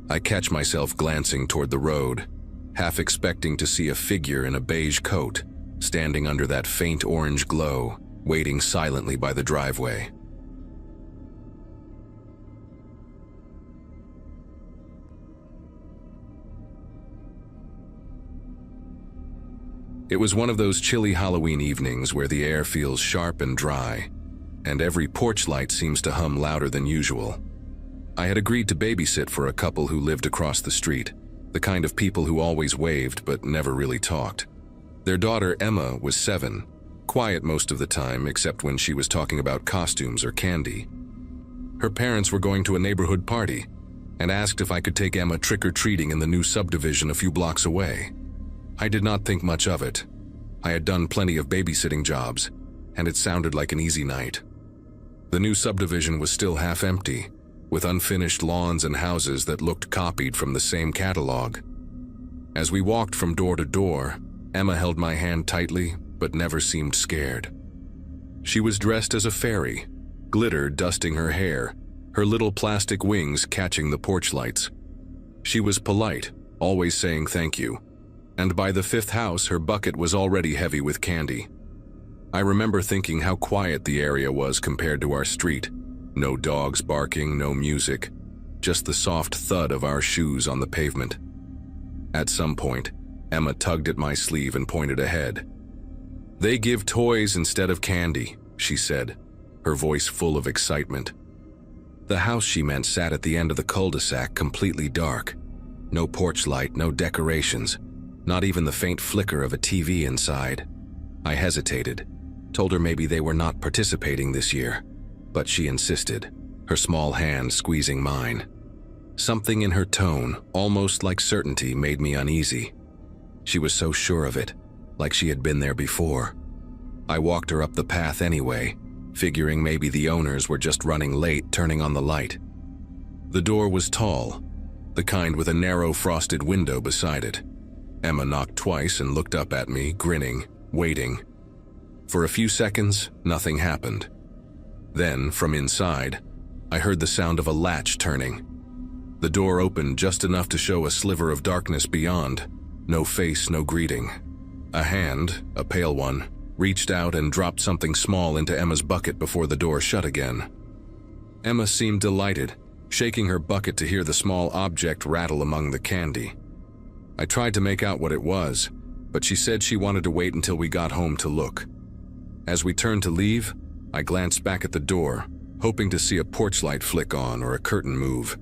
I catch myself glancing toward the road, half expecting to see a figure in a beige coat, standing under that faint orange glow, waiting silently by the driveway. It was one of those chilly Halloween evenings where the air feels sharp and dry, and every porch light seems to hum louder than usual. I had agreed to babysit for a couple who lived across the street, the kind of people who always waved but never really talked. Their daughter Emma was 7, quiet most of the time except when she was talking about costumes or candy. Her parents were going to a neighborhood party and asked if I could take Emma trick-or-treating in the new subdivision a few blocks away. I did not think much of it. I had done plenty of babysitting jobs, and it sounded like an easy night. The new subdivision was still half empty, with unfinished lawns and houses that looked copied from the same catalog. As we walked from door to door, Emma held my hand tightly, but never seemed scared. She was dressed as a fairy, glitter dusting her hair, her little plastic wings catching the porch lights. She was polite, always saying thank you, and by the 5th house her bucket was already heavy with candy. I remember thinking how quiet the area was compared to our street. No dogs barking, no music, just the soft thud of our shoes on the pavement. At some point, Emma tugged at my sleeve and pointed ahead. "They give toys instead of candy," she said, her voice full of excitement. The house she meant sat at the end of the cul-de-sac, completely dark. No porch light, no decorations, not even the faint flicker of a TV inside. I hesitated, told her maybe they were not participating this year, but she insisted, her small hand squeezing mine. Something in her tone, almost like certainty, made me uneasy. She was so sure of it, like she had been there before. I walked her up the path anyway, figuring maybe the owners were just running late, turning on the light. The door was tall, the kind with a narrow frosted window beside it. Emma knocked twice and looked up at me, grinning, waiting. For a few seconds, nothing happened. Then, from inside, I heard the sound of a latch turning. The door opened just enough to show a sliver of darkness beyond. No face, no greeting. A hand, a pale one, reached out and dropped something small into Emma's bucket before the door shut again. Emma seemed delighted, shaking her bucket to hear the small object rattle among the candy. I tried to make out what it was, but she said she wanted to wait until we got home to look. As we turned to leave, I glanced back at the door, hoping to see a porch light flick on or a curtain move.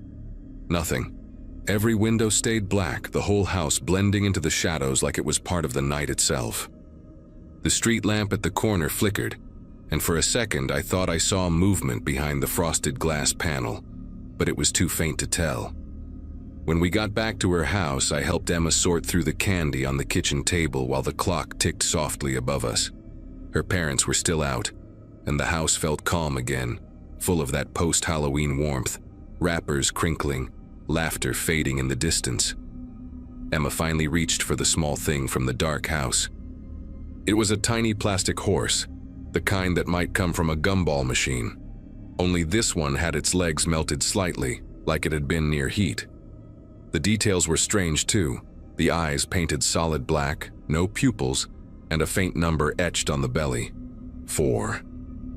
Nothing. Every window stayed black, the whole house blending into the shadows like it was part of the night itself. The street lamp at the corner flickered, and for a second I thought I saw movement behind the frosted glass panel, but it was too faint to tell. When we got back to her house, I helped Emma sort through the candy on the kitchen table while the clock ticked softly above us. Her parents were still out, and the house felt calm again, full of that post-Halloween warmth, wrappers crinkling, laughter fading in the distance. Emma finally reached for the small thing from the dark house. It was a tiny plastic horse, the kind that might come from a gumball machine. Only this one had its legs melted slightly, like it had been near heat. The details were strange too, the eyes painted solid black, no pupils, and a faint number etched on the belly. 4.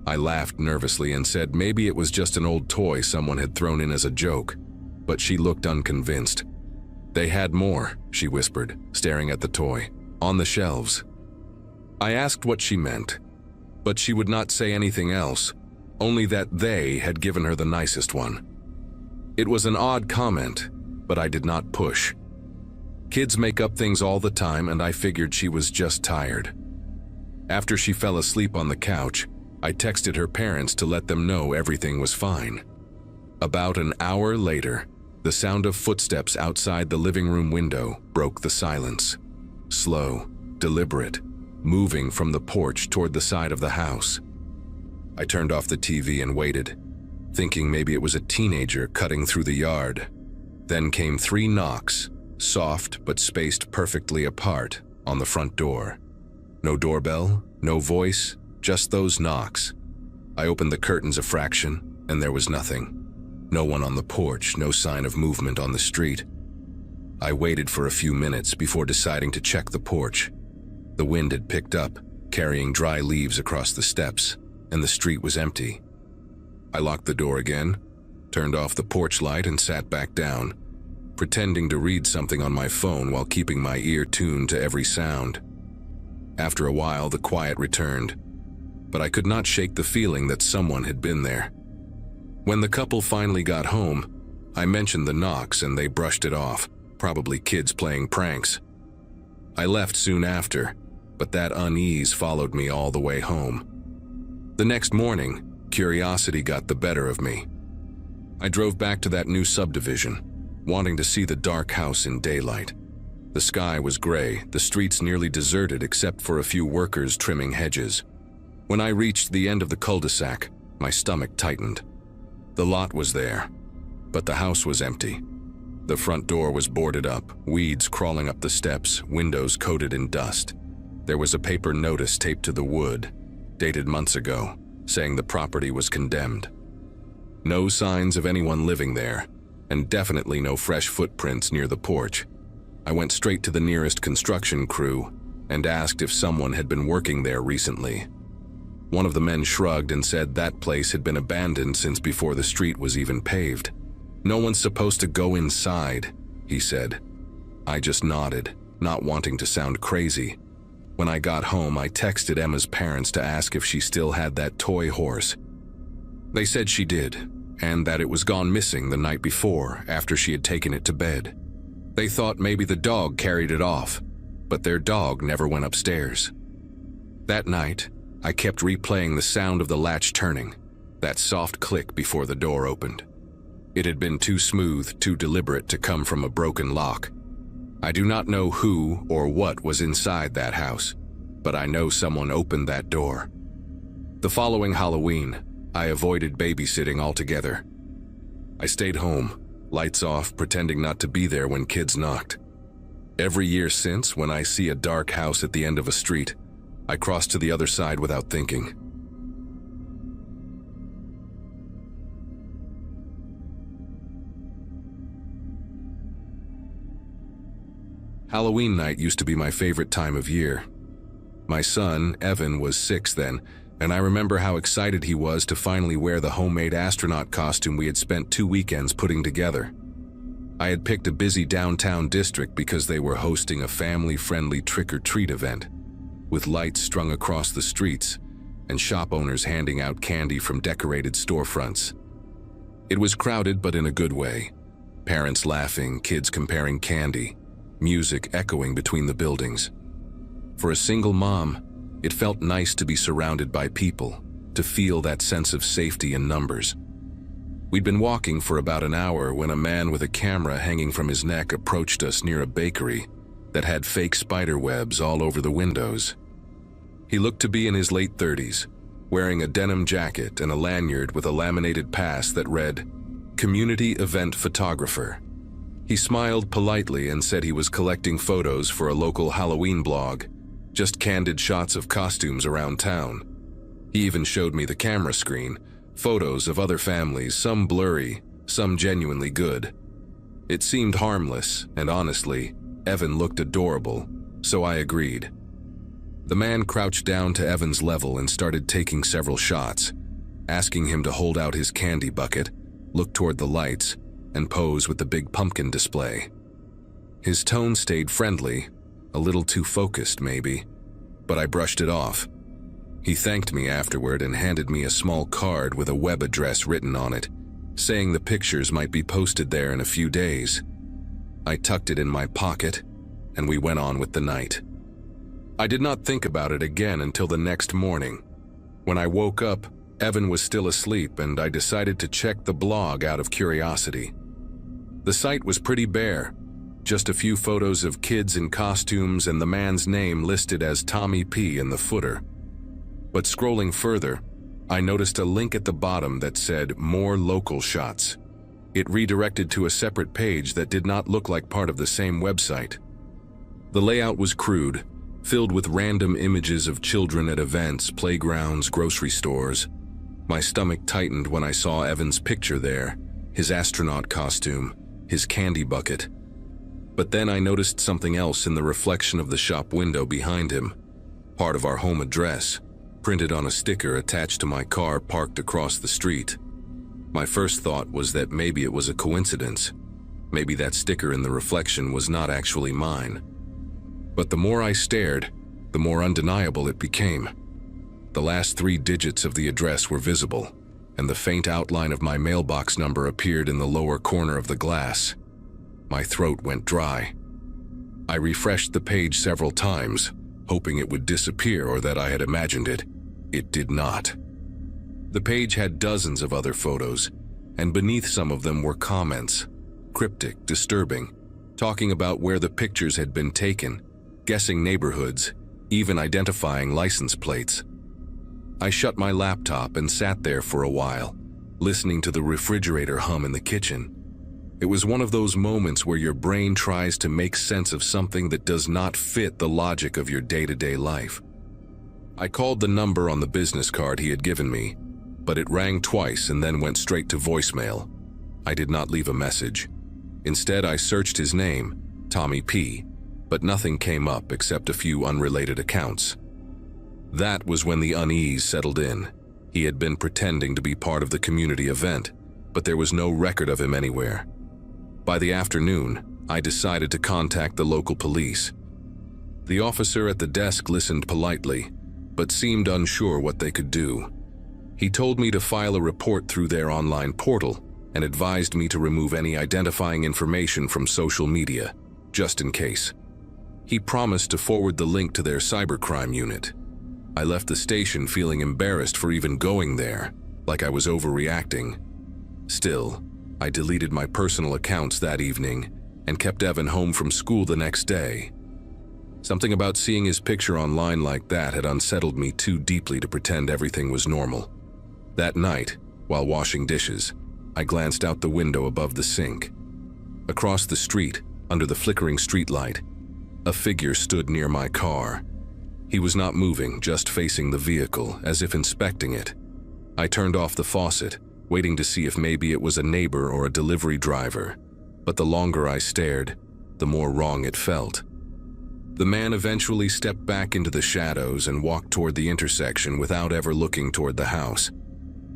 I laughed nervously and said maybe it was just an old toy someone had thrown in as a joke, but she looked unconvinced. "They had more," she whispered, staring at the toy, "on the shelves." I asked what she meant, but she would not say anything else, only that they had given her the nicest one. It was an odd comment, but I did not push. Kids make up things all the time, and I figured she was just tired. After she fell asleep on the couch, I texted her parents to let them know everything was fine. About an hour later, the sound of footsteps outside the living room window broke the silence. Slow, deliberate, moving from the porch toward the side of the house. I turned off the TV and waited, thinking maybe it was a teenager cutting through the yard. Then came 3 knocks, soft but spaced perfectly apart, on the front door. No doorbell, no voice, just those knocks. I opened the curtains a fraction, and there was nothing. No one on the porch, no sign of movement on the street. I waited for a few minutes before deciding to check the porch. The wind had picked up, carrying dry leaves across the steps, and the street was empty. I locked the door again, turned off the porch light, and sat back down, pretending to read something on my phone while keeping my ear tuned to every sound. After a while, the quiet returned, but I could not shake the feeling that someone had been there. When the couple finally got home, I mentioned the knocks and they brushed it off, probably kids playing pranks. I left soon after, but that unease followed me all the way home. The next morning, curiosity got the better of me. I drove back to that new subdivision, wanting to see the dark house in daylight. The sky was gray, the streets nearly deserted except for a few workers trimming hedges. When I reached the end of the cul-de-sac, my stomach tightened. The lot was there, but the house was empty. The front door was boarded up, weeds crawling up the steps, windows coated in dust. There was a paper notice taped to the wood, dated months ago, saying the property was condemned. No signs of anyone living there, and definitely no fresh footprints near the porch. I went straight to the nearest construction crew and asked if someone had been working there recently. One of the men shrugged and said that place had been abandoned since before the street was even paved. "No one's supposed to go inside," he said. I just nodded, not wanting to sound crazy. When I got home, I texted Emma's parents to ask if she still had that toy horse. They said she did, and that it was gone missing the night before after she had taken it to bed. They thought maybe the dog carried it off, but their dog never went upstairs. That night, I kept replaying the sound of the latch turning, that soft click before the door opened. It had been too smooth, too deliberate to come from a broken lock. I do not know who or what was inside that house, but I know someone opened that door. The following Halloween, I avoided babysitting altogether. I stayed home, lights off, pretending not to be there when kids knocked. Every year since, when I see a dark house at the end of a street, I cross to the other side without thinking. Halloween night used to be my favorite time of year. My son, Evan, was 6 then, and I remember how excited he was to finally wear the homemade astronaut costume we had spent 2 weekends putting together. I had picked a busy downtown district because they were hosting a family-friendly trick-or-treat event, with lights strung across the streets and shop owners handing out candy from decorated storefronts. It was crowded, but in a good way. Parents laughing, kids comparing candy, music echoing between the buildings. For a single mom, it felt nice to be surrounded by people, to feel that sense of safety in numbers. We'd been walking for about an hour when a man with a camera hanging from his neck approached us near a bakery that had fake spider webs all over the windows. He looked to be in his late 30s, wearing a denim jacket and a lanyard with a laminated pass that read, "Community Event Photographer." He smiled politely and said he was collecting photos for a local Halloween blog, just candid shots of costumes around town. He even showed me the camera screen, photos of other families, some blurry, some genuinely good. It seemed harmless, and honestly, Evan looked adorable, so I agreed. The man crouched down to Evan's level and started taking several shots, asking him to hold out his candy bucket, look toward the lights, and pose with the big pumpkin display. His tone stayed friendly, a little too focused maybe, but I brushed it off. He thanked me afterward and handed me a small card with a web address written on it, saying the pictures might be posted there in a few days. I tucked it in my pocket, and we went on with the night. I did not think about it again until the next morning. When I woke up, Evan was still asleep, and I decided to check the blog out of curiosity. The site was pretty bare, just a few photos of kids in costumes and the man's name listed as Tommy P in the footer. But scrolling further, I noticed a link at the bottom that said "More Local Shots." It redirected to a separate page that did not look like part of the same website. The layout was crude, filled with random images of children at events, playgrounds, grocery stores. My stomach tightened when I saw Evan's picture there, his astronaut costume, his candy bucket. But then I noticed something else in the reflection of the shop window behind him, part of our home address, printed on a sticker attached to my car parked across the street. My first thought was that maybe it was a coincidence. Maybe that sticker in the reflection was not actually mine. But the more I stared, the more undeniable it became. The last 3 digits of the address were visible, and the faint outline of my mailbox number appeared in the lower corner of the glass. My throat went dry. I refreshed the page several times, hoping it would disappear or that I had imagined it. It did not. The page had dozens of other photos, and beneath some of them were comments, cryptic, disturbing, talking about where the pictures had been taken, guessing neighborhoods, even identifying license plates. I shut my laptop and sat there for a while, listening to the refrigerator hum in the kitchen. It was one of those moments where your brain tries to make sense of something that does not fit the logic of your day-to-day life. I called the number on the business card he had given me, but it rang twice and then went straight to voicemail. I did not leave a message. Instead, I searched his name, Tommy P., but nothing came up except a few unrelated accounts. That was when the unease settled in. He had been pretending to be part of the community event, but there was no record of him anywhere. By the afternoon, I decided to contact the local police. The officer at the desk listened politely, but seemed unsure what they could do. He told me to file a report through their online portal and advised me to remove any identifying information from social media, just in case. He promised to forward the link to their cybercrime unit. I left the station feeling embarrassed for even going there, like I was overreacting. Still, I deleted my personal accounts that evening and kept Evan home from school the next day. Something about seeing his picture online like that had unsettled me too deeply to pretend everything was normal. That night, while washing dishes, I glanced out the window above the sink. Across the street, under the flickering streetlight, a figure stood near my car. He was not moving, just facing the vehicle, as if inspecting it. I turned off the faucet, waiting to see if maybe it was a neighbor or a delivery driver. But the longer I stared, the more wrong it felt. The man eventually stepped back into the shadows and walked toward the intersection without ever looking toward the house.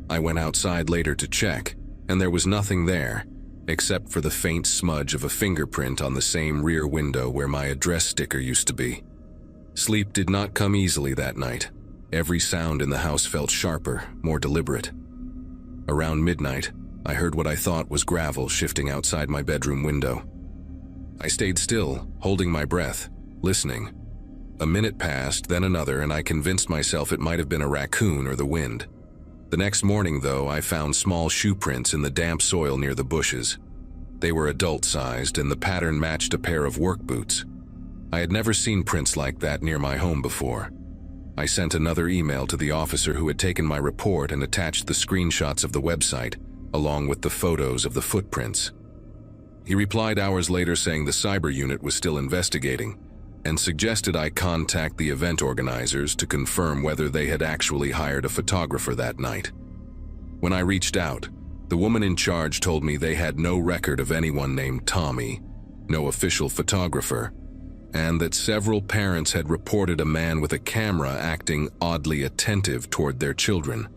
I went outside later to check, and there was nothing there, except for the faint smudge of a fingerprint on the same rear window where my address sticker used to be. Sleep did not come easily that night. Every sound in the house felt sharper, more deliberate. Around midnight, I heard what I thought was gravel shifting outside my bedroom window. I stayed still, holding my breath, listening. A minute passed, then another, and I convinced myself it might have been a raccoon or the wind. The next morning, though, I found small shoe prints in the damp soil near the bushes. They were adult-sized, and the pattern matched a pair of work boots. I had never seen prints like that near my home before. I sent another email to the officer who had taken my report and attached the screenshots of the website, along with the photos of the footprints. He replied hours later saying the cyber unit was still investigating, and suggested I contact the event organizers to confirm whether they had actually hired a photographer that night. When I reached out, the woman in charge told me they had no record of anyone named Tommy, no official photographer, and that several parents had reported a man with a camera acting oddly attentive toward their children.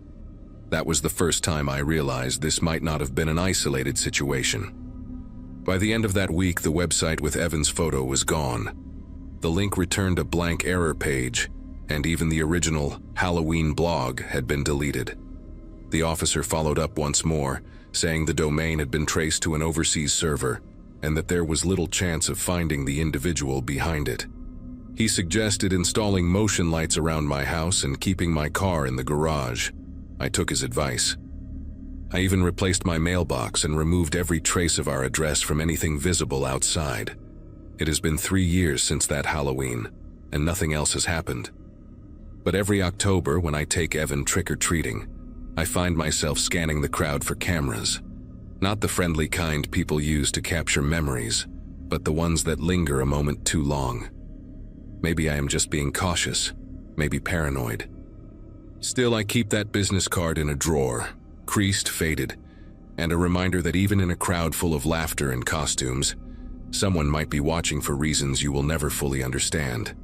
That was the first time I realized this might not have been an isolated situation. By the end of that week, the website with Evan's photo was gone. The link returned a blank error page, and even the original Halloween blog had been deleted. The officer followed up once more, saying the domain had been traced to an overseas server, and that there was little chance of finding the individual behind it. He suggested installing motion lights around my house and keeping my car in the garage. I took his advice. I even replaced my mailbox and removed every trace of our address from anything visible outside. It has been 3 years since that Halloween, and nothing else has happened. But every October, when I take Evan trick-or-treating, I find myself scanning the crowd for cameras. Not the friendly kind people use to capture memories, but the ones that linger a moment too long. Maybe I am just being cautious, maybe paranoid. Still, I keep that business card in a drawer, creased, faded, and a reminder that even in a crowd full of laughter and costumes, someone might be watching for reasons you will never fully understand.